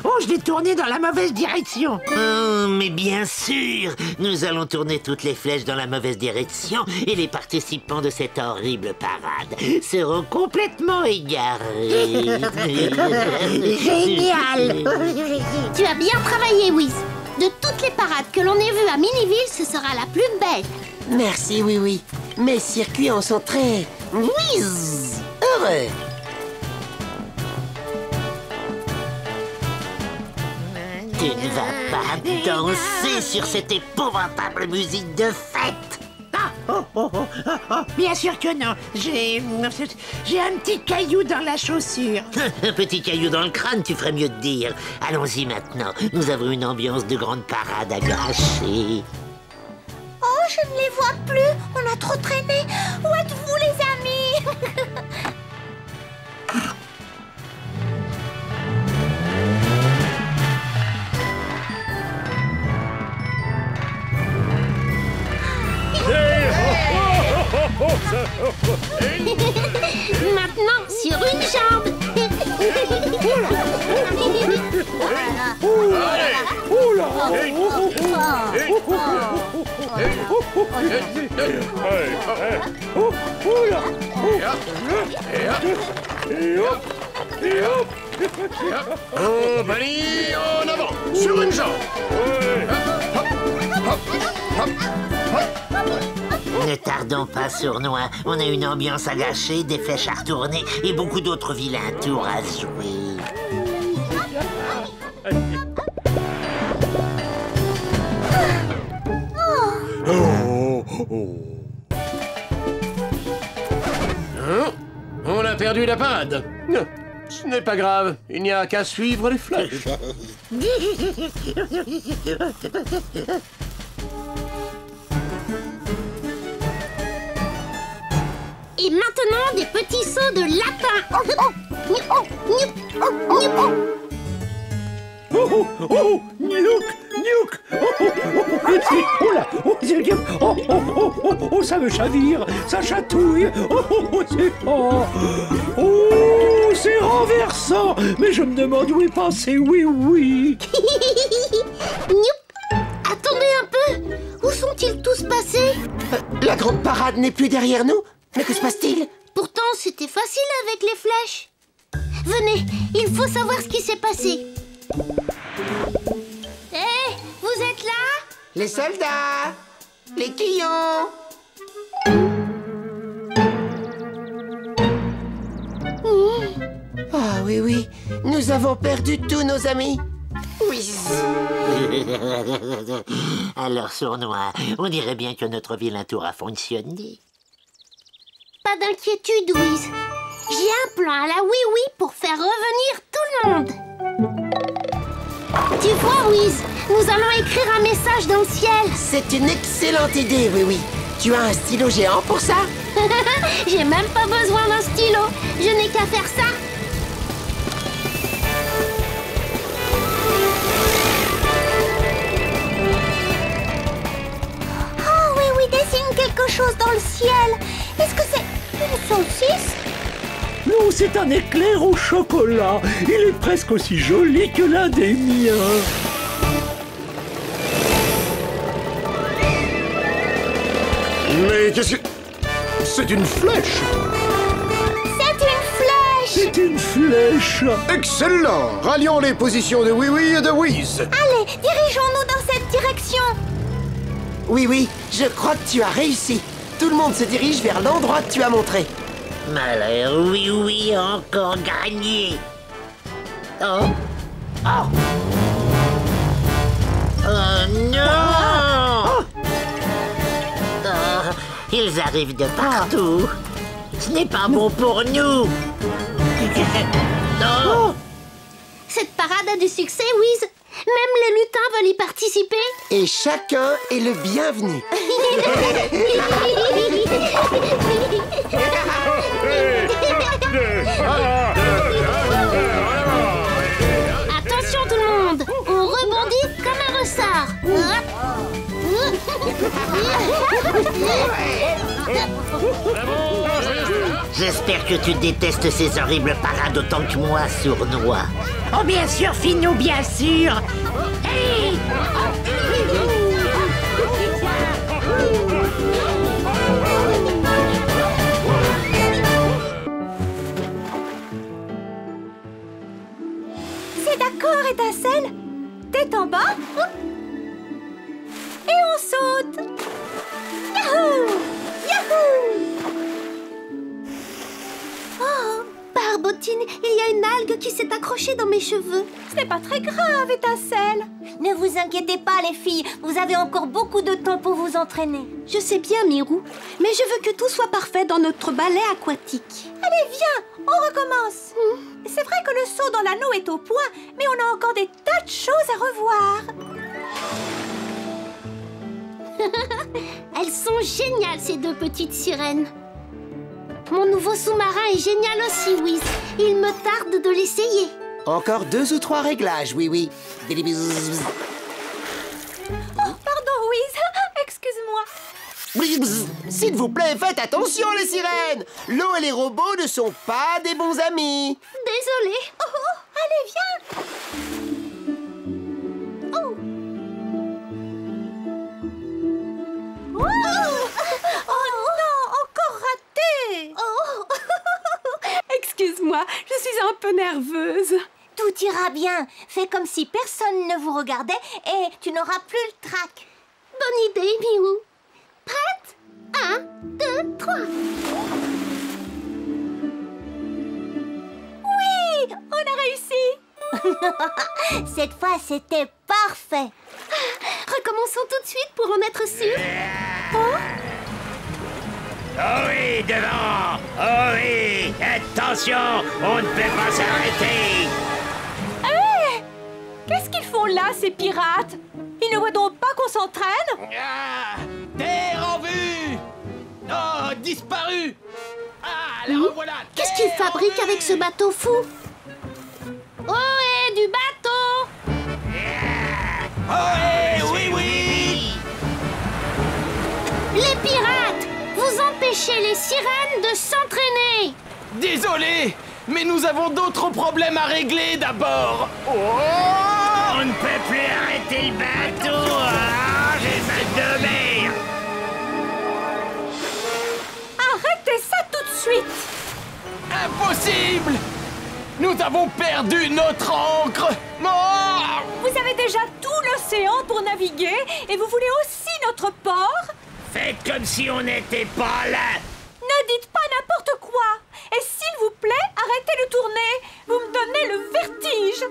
Speaker 9: Oh, je l'ai tourné dans la mauvaise direction.
Speaker 3: Oh, mais bien sûr, nous allons tourner toutes les flèches dans la mauvaise direction et les participants de cette horrible parade seront complètement égarés.
Speaker 9: Génial.
Speaker 1: Tu as bien travaillé, Wiz. De toutes les parades que l'on ait vues à Miniville, ce sera la plus belle.
Speaker 7: Merci, oui. Mes circuits en sont très Whiz! Heureux!
Speaker 3: Tu ne vas pas danser sur cette épouvantable musique de fête.
Speaker 9: Bien sûr que non. J'ai un petit caillou dans la chaussure.
Speaker 3: Un petit caillou dans le crâne, tu ferais mieux de dire. Allons-y maintenant, nous avons une ambiance de grande parade à gâcher.
Speaker 6: Oh, je ne les vois plus. On a trop traîné. Où êtes-vous, les amis?
Speaker 1: Maintenant, sur une jambe.
Speaker 8: Oh, Bunny, en avant, sur une jambe.
Speaker 3: Ne tardons pas, Sournois. On a une ambiance à gâcher, des flèches à retourner et beaucoup d'autres vilains tours à jouer.
Speaker 8: Hein? On a perdu la parade. Ce n'est pas grave, il n'y a qu'à suivre les flèches.
Speaker 1: Et maintenant, des petits sauts de lapin.
Speaker 5: Oh, oh, oh, Niouk, Niouk. Oh là, oh, ça me chavire, ça chatouille. C'est renversant. Mais je me demande où est passé oui.
Speaker 1: Attendez un peu. Où sont-ils tous passés?
Speaker 7: La grande parade n'est plus derrière nous? Mais que se passe-t-il?
Speaker 1: Pourtant, c'était facile avec les flèches. Venez, il faut savoir ce qui s'est passé. Hé, vous êtes là?
Speaker 7: Les soldats! Les quillons! Ah oui, nous avons perdu tous nos amis. Oui.
Speaker 3: Alors, Sournois, on dirait bien que notre vilain tour a fonctionné.
Speaker 1: Pas d'inquiétude, Whiz. J'ai un plan à la oui-oui pour faire revenir tout le monde. Tu vois, Whiz, nous allons écrire un message dans le ciel.
Speaker 7: C'est une excellente idée, oui. Tu as un stylo géant pour ça?
Speaker 1: J'ai même pas besoin d'un stylo. Je n'ai qu'à faire ça.
Speaker 6: Oh oui, dessine quelque chose dans le ciel. Est-ce que c'est une saucisse?
Speaker 5: Non, c'est un éclair au chocolat. Il est presque aussi joli que l'un des miens.
Speaker 8: Mais qu'est-ce que... C'est une flèche!
Speaker 5: C'est une flèche.
Speaker 8: Excellent! Rallions les positions de Oui et de Whiz.
Speaker 6: Allez, dirigeons-nous dans cette direction.
Speaker 7: Oui, je crois que tu as réussi. Tout le monde se dirige vers l'endroit que tu as montré.
Speaker 3: Malheur, oui, encore gagné. Oh non! Ils arrivent de partout. Ce n'est pas bon pour nous. Non.
Speaker 1: Cette parade a du succès, Whiz. Même les lutins veulent y participer.
Speaker 7: Et chacun est le bienvenu.
Speaker 1: Attention tout le monde, on rebondit comme un ressort.
Speaker 3: J'espère que tu détestes ces horribles parades autant que moi, Sournois.
Speaker 9: Oh, bien sûr, Finou, bien sûr. Hey!
Speaker 2: C'est d'accord, étincelle. Tête en bas. Et on saute. Yahoo! Yahoo!
Speaker 6: il y a une algue qui s'est accrochée dans mes cheveux.
Speaker 2: Ce n'est pas très grave, Étincelle.
Speaker 6: Ne vous inquiétez pas, les filles. Vous avez encore beaucoup de temps pour vous entraîner. Je sais bien, Mirou, mais je veux que tout soit parfait dans notre ballet aquatique. Allez, viens, on recommence. C'est vrai que le saut dans l'anneau est au point, mais on a encore des tas de choses à revoir.
Speaker 1: Elles sont géniales, ces deux petites sirènes. Mon nouveau sous-marin est génial aussi, Wiz. Il me tarde de l'essayer.
Speaker 7: Encore 2 ou 3 réglages, oui.
Speaker 2: Oh, pardon, Wiz. Excuse-moi.
Speaker 7: S'il vous plaît, faites attention, les sirènes. L'eau et les robots ne sont pas des bons amis.
Speaker 1: Désolée.
Speaker 6: Allez, viens.
Speaker 2: Oh non, encore raté. Excuse-moi, je suis un peu nerveuse.
Speaker 6: Tout ira bien. Fais comme si personne ne vous regardait et tu n'auras plus le trac.
Speaker 1: Bonne idée, Miou. Prête? 1, 2, 3.
Speaker 6: Oui, on a réussi. Cette fois, c'était parfait.
Speaker 1: Recommençons tout de suite pour en être sûr.
Speaker 3: Oh oui, devant! Oh oui! Attention! On ne peut pas s'arrêter!
Speaker 2: Qu'est-ce qu'ils font là, ces pirates? Ils ne voient donc pas qu'on s'entraîne?
Speaker 10: Terre en vue! Oh, disparu! Ah, la revoilà!
Speaker 1: Qu'est-ce qu'ils fabriquent avec ce bateau fou? Oh, du bateau!
Speaker 10: Oh, oui!
Speaker 1: Les pirates! Vous empêchez les sirènes de s'entraîner!
Speaker 10: Désolé, mais nous avons d'autres problèmes à régler d'abord.
Speaker 3: On ne peut plus arrêter le bateau! Ah, j'ai mal de mer!
Speaker 2: Arrêtez ça tout de suite!
Speaker 10: Impossible! Nous avons perdu notre ancre! Oh!
Speaker 2: Vous avez déjà tout l'océan pour naviguer et vous voulez aussi notre port?
Speaker 3: Faites comme si on n'était pas là!
Speaker 2: Ne dites pas n'importe quoi! Et s'il vous plaît, arrêtez de tourner! Vous me donnez le vertige!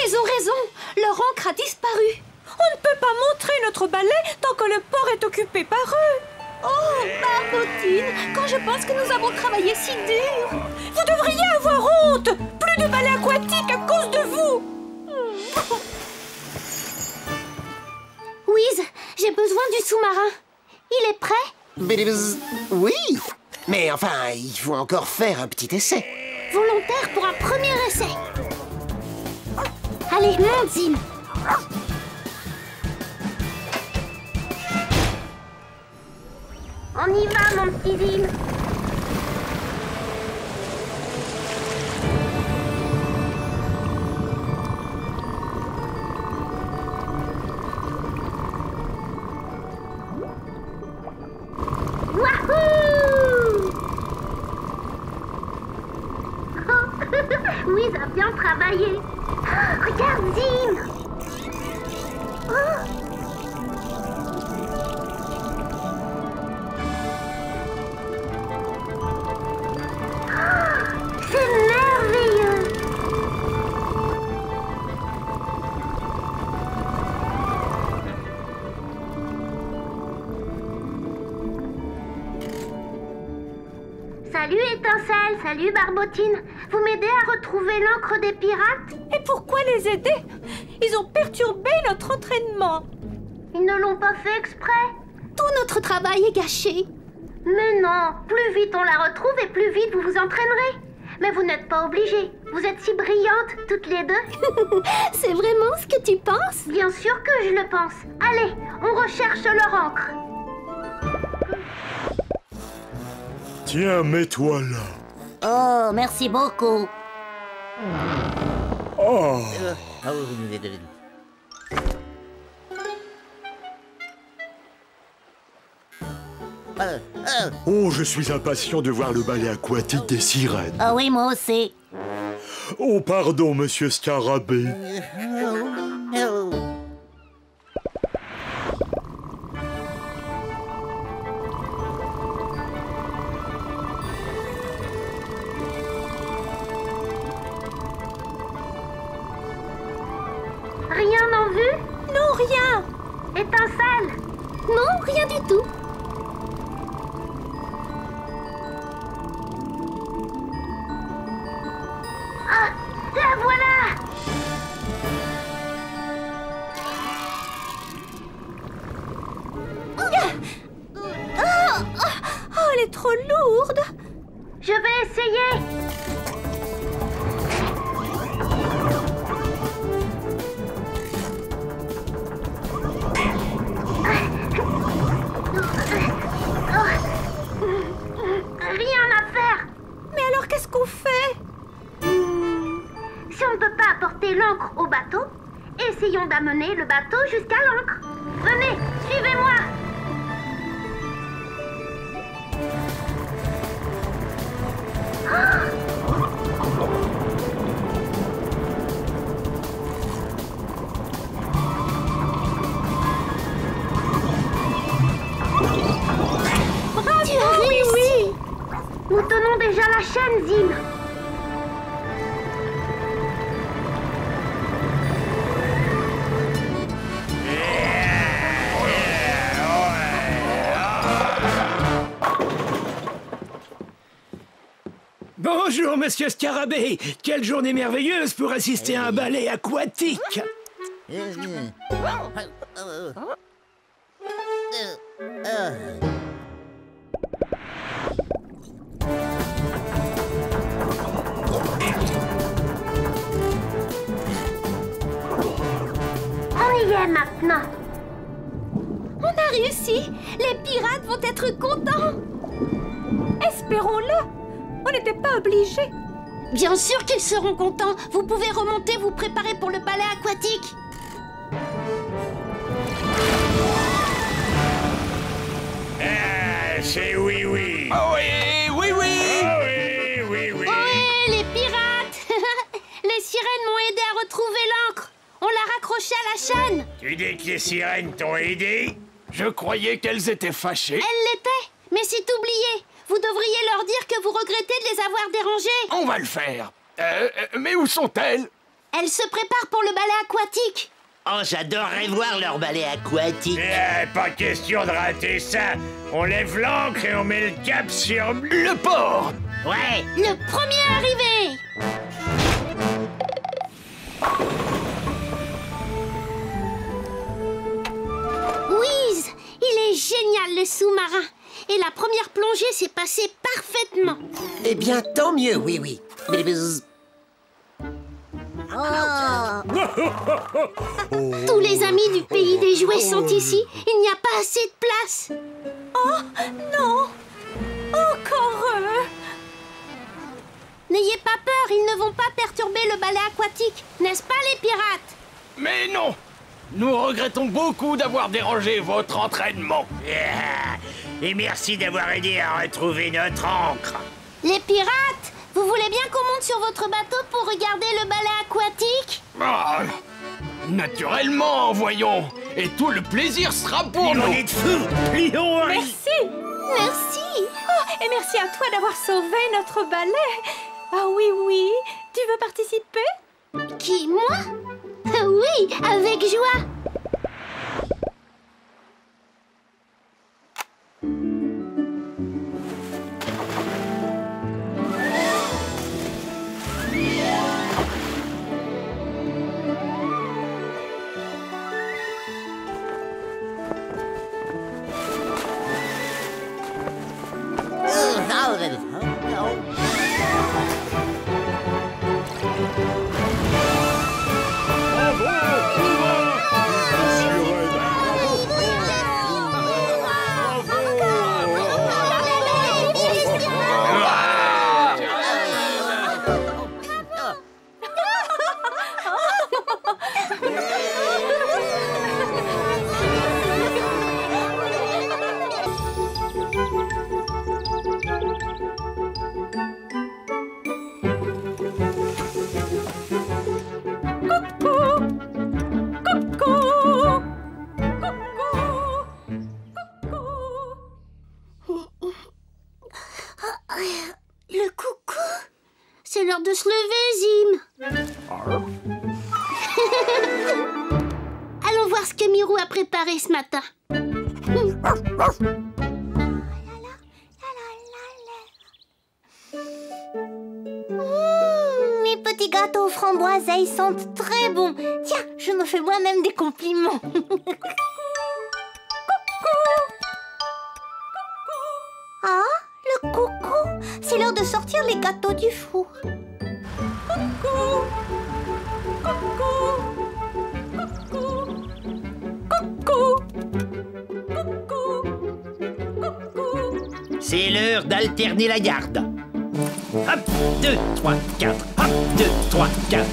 Speaker 1: Ils ont raison! Leur ancre a disparu!
Speaker 2: On ne peut pas montrer notre balai tant que le port est occupé par eux!
Speaker 1: Oh, Barbotine! Quand je pense que nous avons travaillé si dur!
Speaker 2: Vous devriez avoir honte! Plus de balai aquatique à cause de vous!
Speaker 1: Wiz, j'ai besoin du sous-marin. Il est prêt?
Speaker 7: Oui, mais enfin, il faut encore faire un petit essai.
Speaker 1: Volontaire pour un premier essai. Allez, monte, Zim. On y va, mon petit Zim. Wiz a bien travaillé. Regarde, Zim. C'est merveilleux. Salut Étincelle, salut Barbotine. Vous m'aidez à retrouver l'encre des pirates?
Speaker 2: Et pourquoi les aider? Ils ont perturbé notre entraînement.
Speaker 1: Ils ne l'ont pas fait exprès. Tout notre travail est gâché. Mais non, plus vite on la retrouve et plus vite vous vous entraînerez. Mais vous n'êtes pas obligés. Vous êtes si brillantes, toutes les deux. C'est vraiment ce que tu penses? Bien sûr que je le pense. Allez, on recherche leur encre.
Speaker 11: Tiens, mets-toi là.
Speaker 6: Oh, merci beaucoup.
Speaker 11: Oh. Oh, je suis impatient de voir le ballet aquatique des sirènes.
Speaker 6: Ah oui, moi aussi.
Speaker 11: Oh, pardon, monsieur Scarabée.
Speaker 6: rien.
Speaker 1: Étincelle. Non, rien du tout. Ah, la voilà.
Speaker 6: Oh, elle est trop lourde.
Speaker 1: Je vais essayer. Rien à faire.
Speaker 6: Mais alors, qu'est-ce qu'on fait?
Speaker 1: Si on ne peut pas apporter l'encre au bateau, essayons d'amener le bateau jusqu'à l'encre. Venez, suivez-moi.
Speaker 6: Bravo,
Speaker 1: Tu as réussi. Nous tenons déjà la chaîne, Zim.
Speaker 4: Bonjour, monsieur Scarabée. Quelle journée merveilleuse pour assister à un ballet aquatique.
Speaker 1: On y est maintenant.
Speaker 6: On a réussi. Les pirates vont être contents. Espérons-le. On n'était pas obligés.
Speaker 1: Bien sûr qu'ils seront contents. Vous pouvez remonter, vous préparer pour le ballet aquatique.
Speaker 4: Ah, c'est oui, oui.
Speaker 10: Oh oui, oui, oui.
Speaker 4: Ah oui, oui, oui.
Speaker 1: Ohé, les pirates. Les sirènes m'ont aidé à retrouver l'encre. On l'a raccrochée à la chaîne.
Speaker 4: Tu dis que les sirènes t'ont aidé?
Speaker 10: Je croyais qu'elles étaient fâchées.
Speaker 1: Elle l'était, mais c'est oublié. Vous devriez leur dire que vous regrettez de les avoir dérangées.
Speaker 10: On va le faire. Mais où sont-elles?
Speaker 1: Elles se préparent pour le ballet aquatique.
Speaker 3: Oh, j'adorerais voir leur ballet aquatique.
Speaker 4: Pas question de rater ça. On lève l'ancre et on met le cap sur
Speaker 10: Le port.
Speaker 3: Ouais.
Speaker 1: Le premier arrivé. Whiz, il est génial le sous-marin. Et la première plongée s'est passée parfaitement.
Speaker 7: Eh bien, tant mieux, oui, oui.
Speaker 1: Tous les amis du pays des jouets sont ici. Il n'y a pas assez de place.
Speaker 6: Oh, non. Encore eux.
Speaker 1: N'ayez pas peur, ils ne vont pas perturber le ballet aquatique. N'est-ce pas les pirates?
Speaker 10: Mais non. Nous regrettons beaucoup d'avoir dérangé votre entraînement.
Speaker 3: Et merci d'avoir aidé à retrouver notre encre.
Speaker 1: Les pirates, vous voulez bien qu'on monte sur votre bateau pour regarder le ballet aquatique?
Speaker 10: Ah, naturellement, voyons. Et tout le plaisir sera pour nous.
Speaker 4: On est de fous. Plions, Harry.
Speaker 6: Merci. Merci. Oh, et merci à toi d'avoir sauvé notre ballet. Ah oui, oui. Tu veux participer?
Speaker 1: Qui, moi? Oui, avec joie. Le coucou. C'est l'heure de se lever, Zim. Allons Allons voir ce que Mirou a préparé ce matin.
Speaker 6: Mes petits gâteaux aux framboises sentent très bon. Tiens, je me fais moi-même des compliments. Ah, le coucou. C'est l'heure de sortir les gâteaux du four.
Speaker 2: Coucou.
Speaker 3: C'est l'heure d'alterner la garde. Hop, 2, 3, 4. Hop, 2, 3, 4.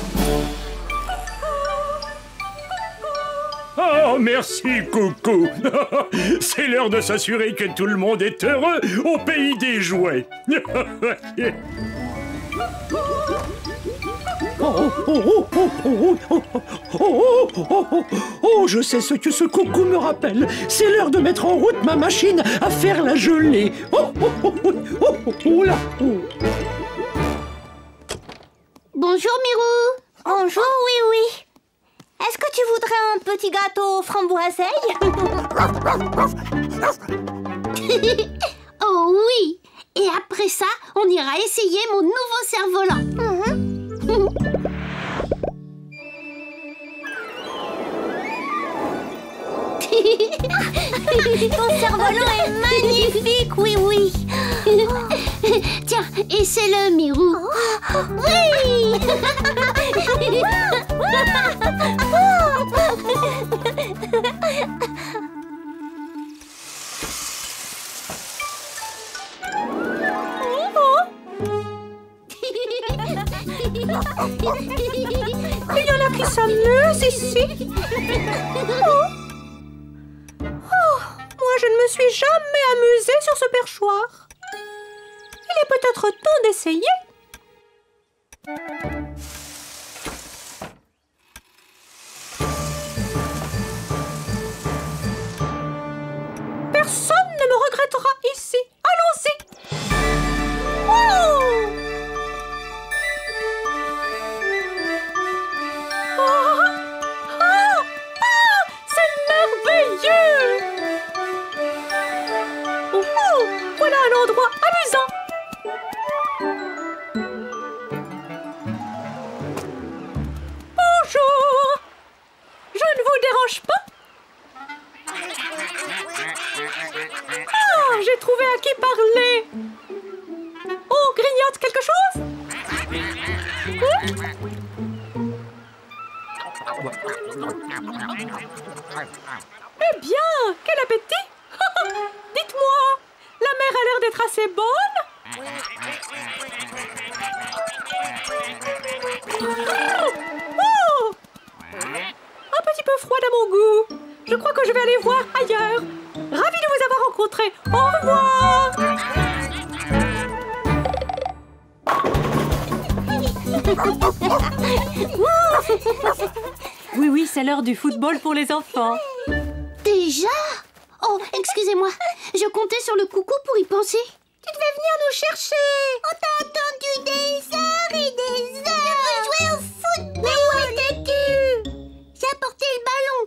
Speaker 4: Oh, merci, coucou. C'est l'heure de s'assurer que tout le monde est heureux au pays des jouets.
Speaker 5: Oh, je sais ce que ce coucou me rappelle. C'est l'heure de mettre en route ma machine à faire la gelée. Là.
Speaker 1: Bonjour, Mirou.
Speaker 6: Bonjour, oui. Est-ce que tu voudrais un petit gâteau aux framboises?
Speaker 1: Oh oui. Et après ça, on ira essayer mon nouveau cerf-volant.
Speaker 6: Ton cerf-volant est magnifique, oui.
Speaker 1: Tiens, essaie-le, Mirou. Oui.
Speaker 2: Il y en a qui s'amusent ici. Moi, je ne me suis jamais amusée sur ce perchoir. Il est peut-être temps d'essayer. Personne ne me regrettera ici. Allons-y. C'est merveilleux. Voilà un endroit amusant. Bonjour. Je ne vous dérange pas? Ah, j'ai trouvé à qui parler. On grignote quelque chose? Eh bien, quel appétit. Dites-moi, la mer a l'air d'être assez bonne? Oh! Un petit peu froide à mon goût. Je crois que je vais aller voir ailleurs. Ravi de vous avoir rencontré. Au revoir. Oui, c'est l'heure du football pour les enfants.
Speaker 1: Déjà? Oh, excusez-moi. Je comptais sur le coucou pour y penser.
Speaker 6: Tu devais venir nous chercher. On t'a attendu des heures et des heures. On veut jouer au foot. Mais où étais-tu?
Speaker 1: J'ai apporté le ballon.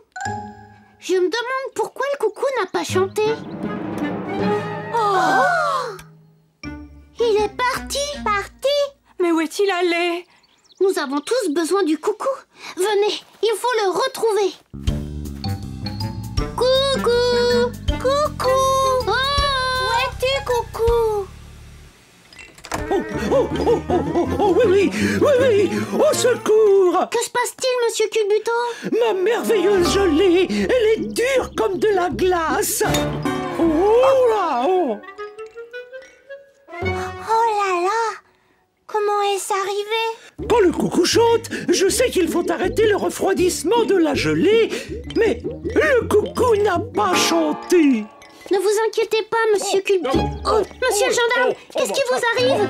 Speaker 1: Je me demande pourquoi le coucou n'a pas chanté.
Speaker 6: Oh!
Speaker 1: Il est parti.
Speaker 2: Mais où est-il allé?
Speaker 1: Nous avons tous besoin du coucou. Venez, il faut le retrouver. Coucou!
Speaker 6: Coucou!
Speaker 1: Oh!
Speaker 6: Où es-tu, coucou?
Speaker 5: Oui, au secours!
Speaker 1: Que se passe-t-il, monsieur Culbuto?
Speaker 5: Ma merveilleuse gelée, elle est dure comme de la glace. Oh là!
Speaker 6: Oh là là! Comment est-ce arrivé?
Speaker 5: Quand le coucou chante, je sais qu'il faut arrêter le refroidissement de la gelée, mais le coucou n'a pas chanté.
Speaker 1: Ne vous inquiétez pas, monsieur Culbuto. Oh, monsieur le gendarme, qu'est-ce qui vous arrive?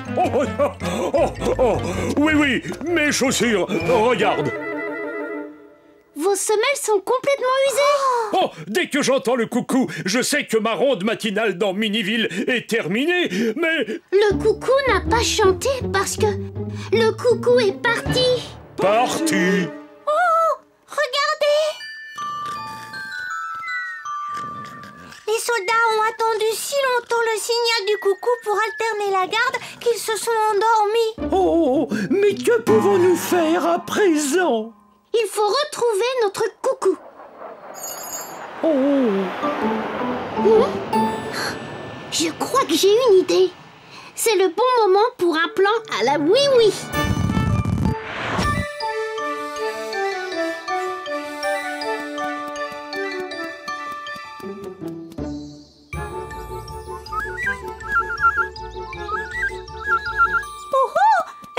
Speaker 4: Oui, mes chaussures, regarde.
Speaker 1: Vos semelles sont complètement usées.
Speaker 4: Oh, dès que j'entends le coucou, je sais que ma ronde matinale dans Miniville est terminée, mais...
Speaker 1: Le coucou n'a pas chanté parce que le coucou est parti.
Speaker 4: Parti.
Speaker 6: Oh, regardez! soldats ont attendu si longtemps le signal du coucou pour alterner la garde qu'ils se sont endormis.
Speaker 5: Oh, mais que pouvons-nous faire à présent?
Speaker 1: Il faut retrouver notre coucou. Je crois que j'ai une idée. C'est le bon moment pour un plan à la oui-oui.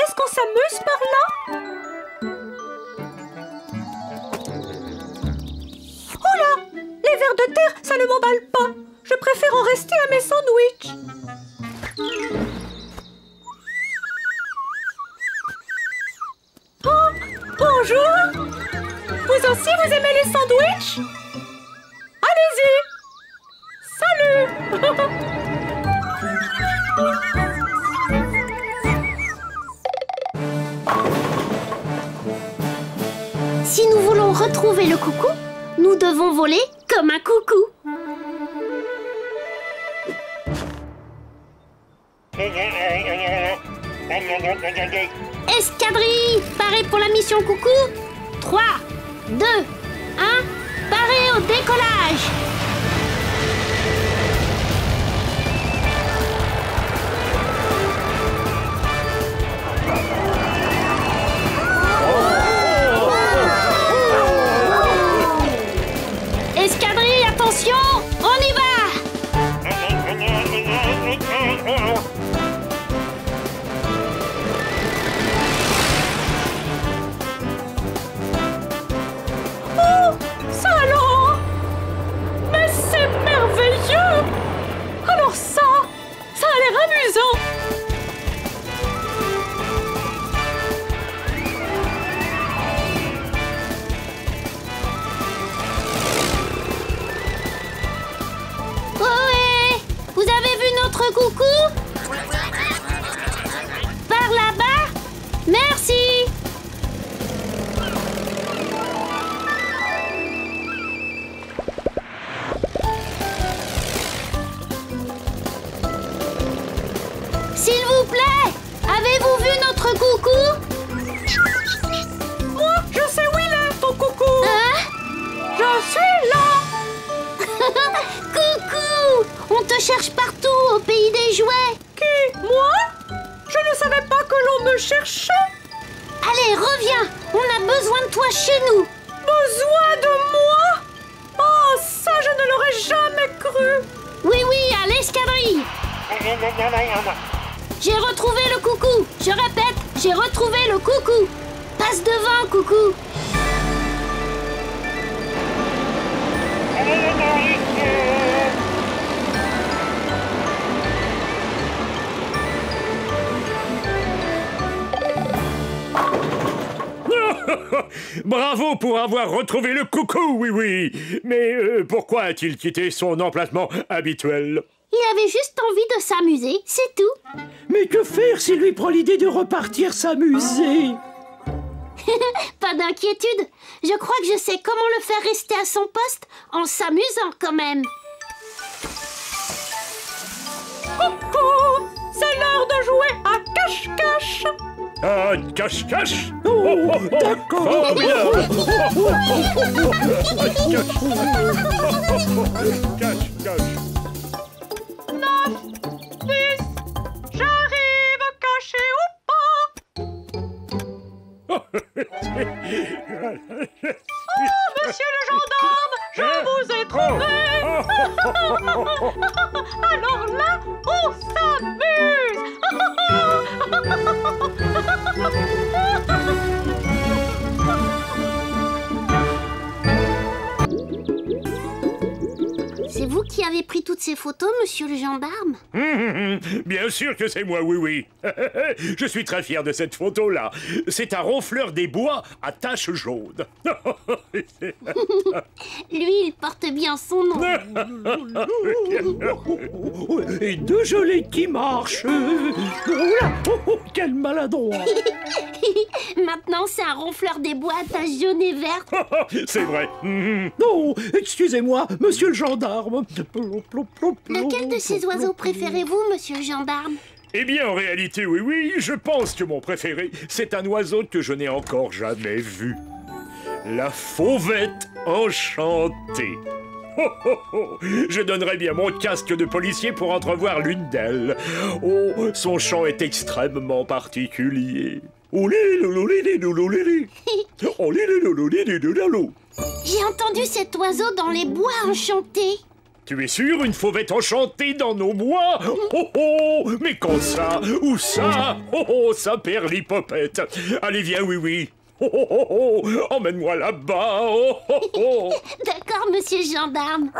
Speaker 2: Est-ce qu'on s'amuse par là? Oh là! Les vers de terre, ça ne m'emballe pas. Je préfère en rester à mes sandwichs. Oh, bonjour! Vous aussi, vous aimez les sandwichs? Allez-y! Salut!
Speaker 1: Si nous voulons retrouver le coucou, nous devons voler comme un coucou. Escadrille, parée pour la mission coucou. 3, 2, 1, parée au décollage. Escadrille, attention, on y va!
Speaker 2: Oh, ça alors! Mais c'est merveilleux! Alors ça a l'air amusant!
Speaker 1: Ohé! Vous avez vu notre coucou? Par là-bas? Merci! S'il vous plaît, avez-vous vu notre coucou?
Speaker 2: Moi, je sais où il est, ton coucou!
Speaker 1: Hein?
Speaker 2: Je suis là!
Speaker 1: Coucou! On te cherche partout au pays des jouets.
Speaker 2: Qui? Moi? Je ne savais pas que l'on me cherchait!
Speaker 1: Allez, reviens! On a besoin de toi chez nous.
Speaker 2: Besoin de moi? Oh, ça, je ne l'aurais jamais cru!
Speaker 1: Oui, à l'escadrille. J'ai retrouvé le coucou. Je répète, j'ai retrouvé le coucou. Passe devant, coucou.
Speaker 4: Bravo pour avoir retrouvé le coucou, oui. Mais pourquoi a-t-il quitté son emplacement habituel?
Speaker 1: Il avait juste envie de s'amuser, c'est tout.
Speaker 5: Mais que faire s'il lui prend l'idée de repartir s'amuser?
Speaker 1: Pas d'inquiétude. Je crois que je sais comment le faire rester à son poste en s'amusant quand même.
Speaker 2: Coucou! C'est l'heure de jouer à cache-cache!
Speaker 4: Ah, cache-cache?
Speaker 5: Oh, d'accord.
Speaker 4: Cache-cache.
Speaker 2: 9, 10, j'arrive, caché ou pas? Oh, monsieur le gendarme, je vous ai trouvé! Alors là, on s'amuse!
Speaker 1: C'est vous qui avez pris toutes toutes ces photos, monsieur le gendarme?
Speaker 4: Bien sûr que c'est moi, oui, oui. Je suis très fier de cette photo-là. C'est un ronfleur des bois à taches jaunes.
Speaker 1: Lui, il porte bien son nom.
Speaker 5: Et deux gelées qui marchent. Oula, quel maladroit.
Speaker 1: Maintenant, c'est un ronfleur des bois à taches jaunes et vertes.
Speaker 4: C'est vrai.
Speaker 5: Non, excusez-moi, monsieur le gendarme.
Speaker 1: Lequel de ces oiseaux préférez-vous, monsieur le gendarme?
Speaker 4: Eh bien, en réalité, oui, oui, je pense que mon préféré, c'est un oiseau que je n'ai encore jamais vu. La fauvette enchantée. Oh, oh, oh. Je donnerais bien mon casque de policier pour entrevoir l'une d'elles. Oh, son chant est extrêmement particulier.
Speaker 1: J'ai entendu cet oiseau dans les bois enchantés.
Speaker 4: Tu es sûr, une fauvette enchantée dans nos bois? Oh oh, mais quand ça? Où ça? Oh oh, ça perd l'hypopète. Allez, viens, oui, oui. Oh oh oh, oh. Emmène-moi là-bas. Oh oh oh.
Speaker 1: D'accord, monsieur le gendarme.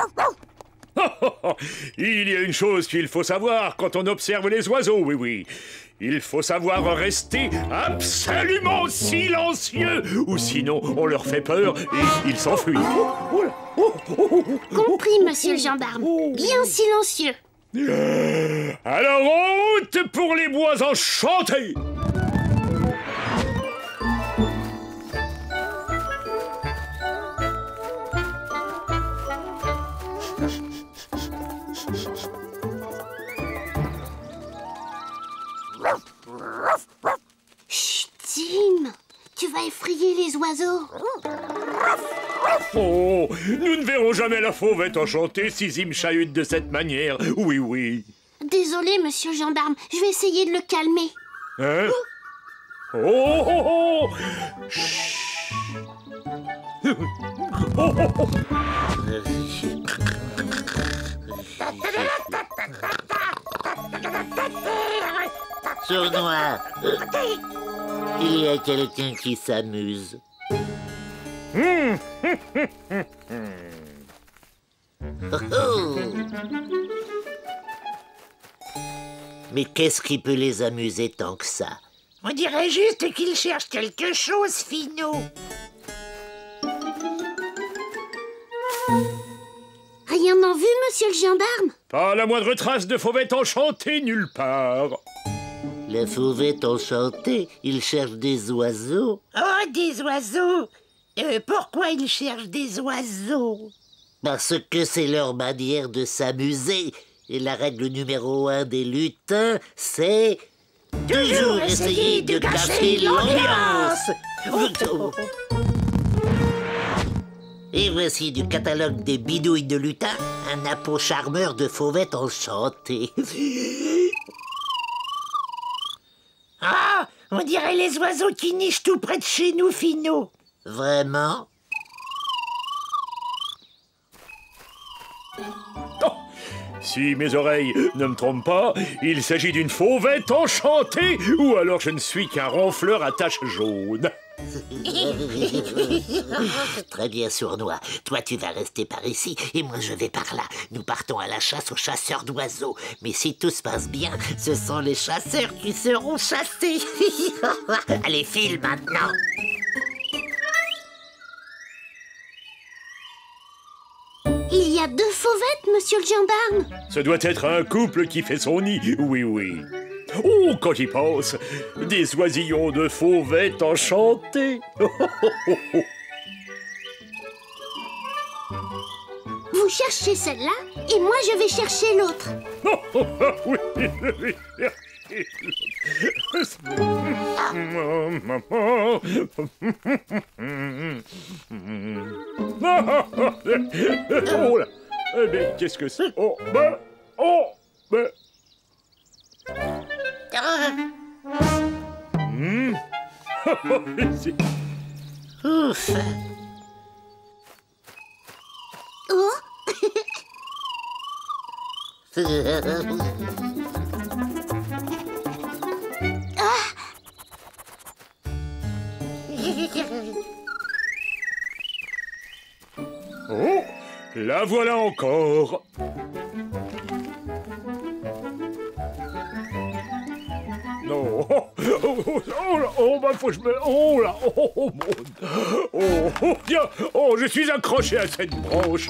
Speaker 4: Il y a une chose qu'il faut savoir quand on observe les oiseaux, oui, oui. Il faut savoir rester absolument silencieux, ou sinon on leur fait peur et ils s'enfuient.
Speaker 1: Compris, monsieur le gendarme. Bien silencieux.
Speaker 4: Alors en route pour les bois enchantés.
Speaker 1: Chut, Tim, tu vas effrayer les oiseaux.
Speaker 4: Oh, nous ne verrons jamais la fauvette enchantée si Zim chahute de cette manière. Oui, oui.
Speaker 1: Désolé, monsieur le gendarme, je vais essayer de le calmer.
Speaker 4: Hein? Oh, oh, oh. Chut. Oh, oh, oh.
Speaker 3: Sournois, il y a quelqu'un qui s'amuse. Oh, oh. Mais qu'est-ce qui peut les amuser tant que ça?
Speaker 9: On dirait juste qu'il cherche quelque chose, Finot.
Speaker 1: Rien en vue, monsieur le gendarme?
Speaker 4: Pas la moindre trace de fauvette enchantée nulle part.
Speaker 3: La fauvette enchantée, il cherche des oiseaux.
Speaker 9: Oh, des oiseaux. Pourquoi ils cherchent des oiseaux?
Speaker 3: Parce que c'est leur manière de s'amuser. Et la règle numéro 1 des lutins, c'est... toujours essayer de gâcher l'ambiance. Et voici du catalogue des bidouilles de lutin, un appôt charmeur de fauvette enchantée.
Speaker 9: Ah, on dirait les oiseaux qui nichent tout près de chez nous, Finot.
Speaker 3: Vraiment?
Speaker 4: Oh, si mes oreilles ne me trompent pas, il s'agit d'une fauvette enchantée, ou alors je ne suis qu'un ronfleur à taches jaunes.
Speaker 3: Très bien, Sournois. Toi, tu vas rester par ici et moi, je vais par là. Nous partons à la chasse aux chasseurs d'oiseaux. Mais si tout se passe bien, ce sont les chasseurs qui seront chassés. Allez, file maintenant.
Speaker 1: Il y a 2 fauvettes, monsieur le gendarme.
Speaker 4: Ce doit être un couple qui fait son nid, oui, oui. Oh, quand j'y pense, des oisillons de fauvettes enchantées.
Speaker 1: Vous cherchez celle-là et moi je vais chercher l'autre.
Speaker 4: Oui, oui. Oh là, mais qu'est-ce que c'est? Oh, ben, oh, ben.
Speaker 3: Ouf.
Speaker 1: Oh.
Speaker 4: Oh, la voilà encore. non. Oh, bah, faut que je me... Oh, là, oh, mon... Tiens, je suis accroché à cette branche.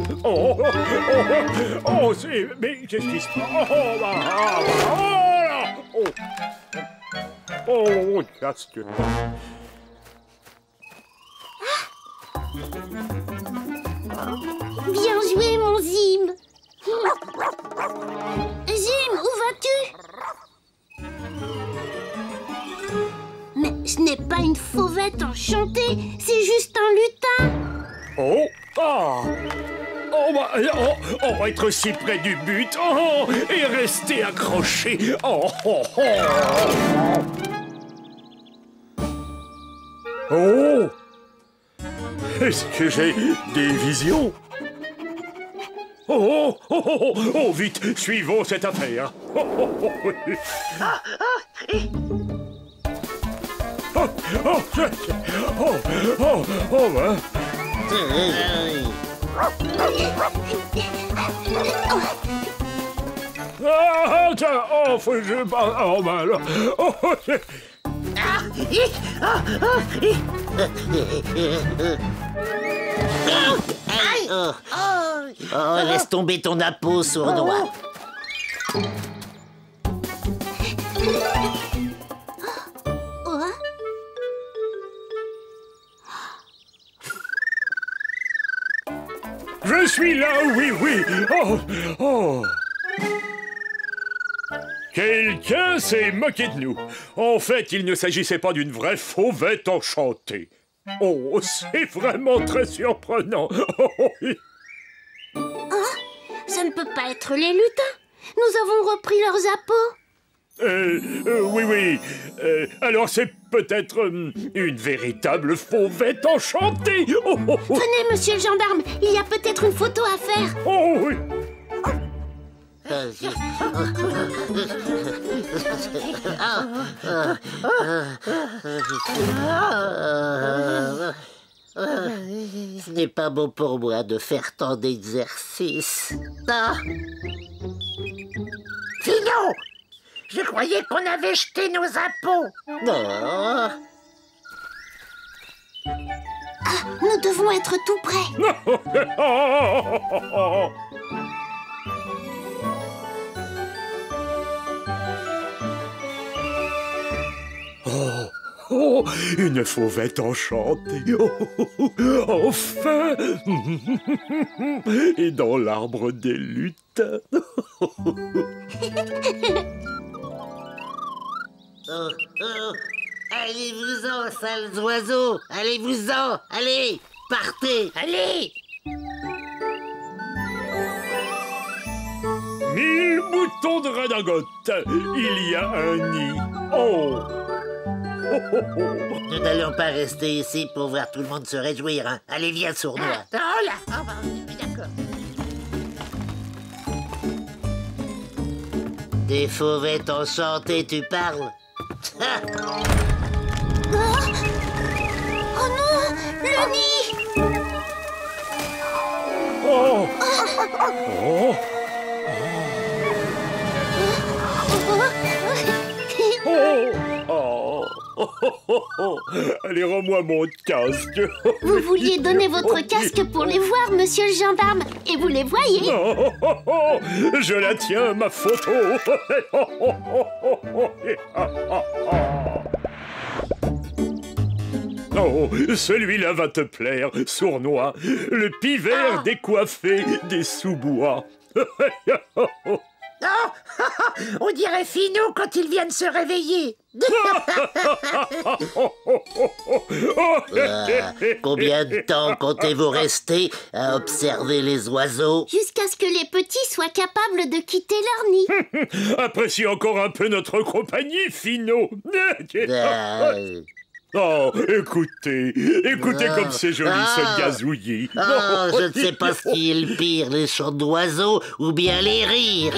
Speaker 4: C'est... Mais qu'est-ce qui se passe? Là. Mon casque.
Speaker 1: Bien joué, mon Zim. Zim, où vas-tu? Mais ce n'est pas une fauvette enchantée, c'est juste un lutin.
Speaker 4: On va être si près du but. Et rester accroché. Est-ce que j'ai des visions? Vite, suivons cette affaire. Faut que je parle.
Speaker 3: Laisse tomber ton appôt, sournois.
Speaker 4: Je suis là, oui. Quelqu'un s'est moqué de nous. En fait, il ne s'agissait pas d'une vraie fauvette enchantée. C'est vraiment très surprenant.
Speaker 1: Ça ne peut pas être les lutins. Nous avons repris leurs appâts.
Speaker 4: Oui. Alors c'est peut-être une véritable fauvette enchantée.
Speaker 1: Venez, monsieur le gendarme, il y a peut-être une photo à faire.
Speaker 4: Oui.
Speaker 3: Ce n'est pas bon pour moi de faire tant d'exercices.
Speaker 9: Fino, je croyais qu'on avait jeté nos appâts.
Speaker 3: Non.
Speaker 1: Nous devons être tout près.
Speaker 4: Une fauvette enchantée. Enfin. Et dans l'arbre des lutins.
Speaker 3: Allez-vous-en, sales oiseaux. Allez-vous-en. Allez, partez. Allez.
Speaker 4: 1000 moutons de redingote. Il y a un nid.
Speaker 3: Nous n'allons pas rester ici pour voir tout le monde se réjouir. Hein. Allez, viens, sournois.
Speaker 9: D'accord.
Speaker 3: Des fauvettes enchantées, tu parles?
Speaker 1: Oh non, le nid.
Speaker 4: Allez, rends-moi mon casque.
Speaker 1: Vous vouliez donner votre casque pour les voir, monsieur le gendarme. Et vous les voyez?
Speaker 4: Je la tiens, ma photo. Celui-là va te plaire, sournois. Le pivert décoiffé des sous-bois.
Speaker 9: On dirait Fino quand il vient de se réveiller.
Speaker 3: Combien de temps comptez-vous rester à observer les oiseaux?
Speaker 1: Jusqu'à ce que les petits soient capables de quitter leur nid.
Speaker 4: Apprécie encore un peu notre compagnie, Fino. Écoutez comme c'est joli ce gazouillis.
Speaker 3: Je ne sais pas ce qui est le pire, les chants d'oiseaux ou bien les rires.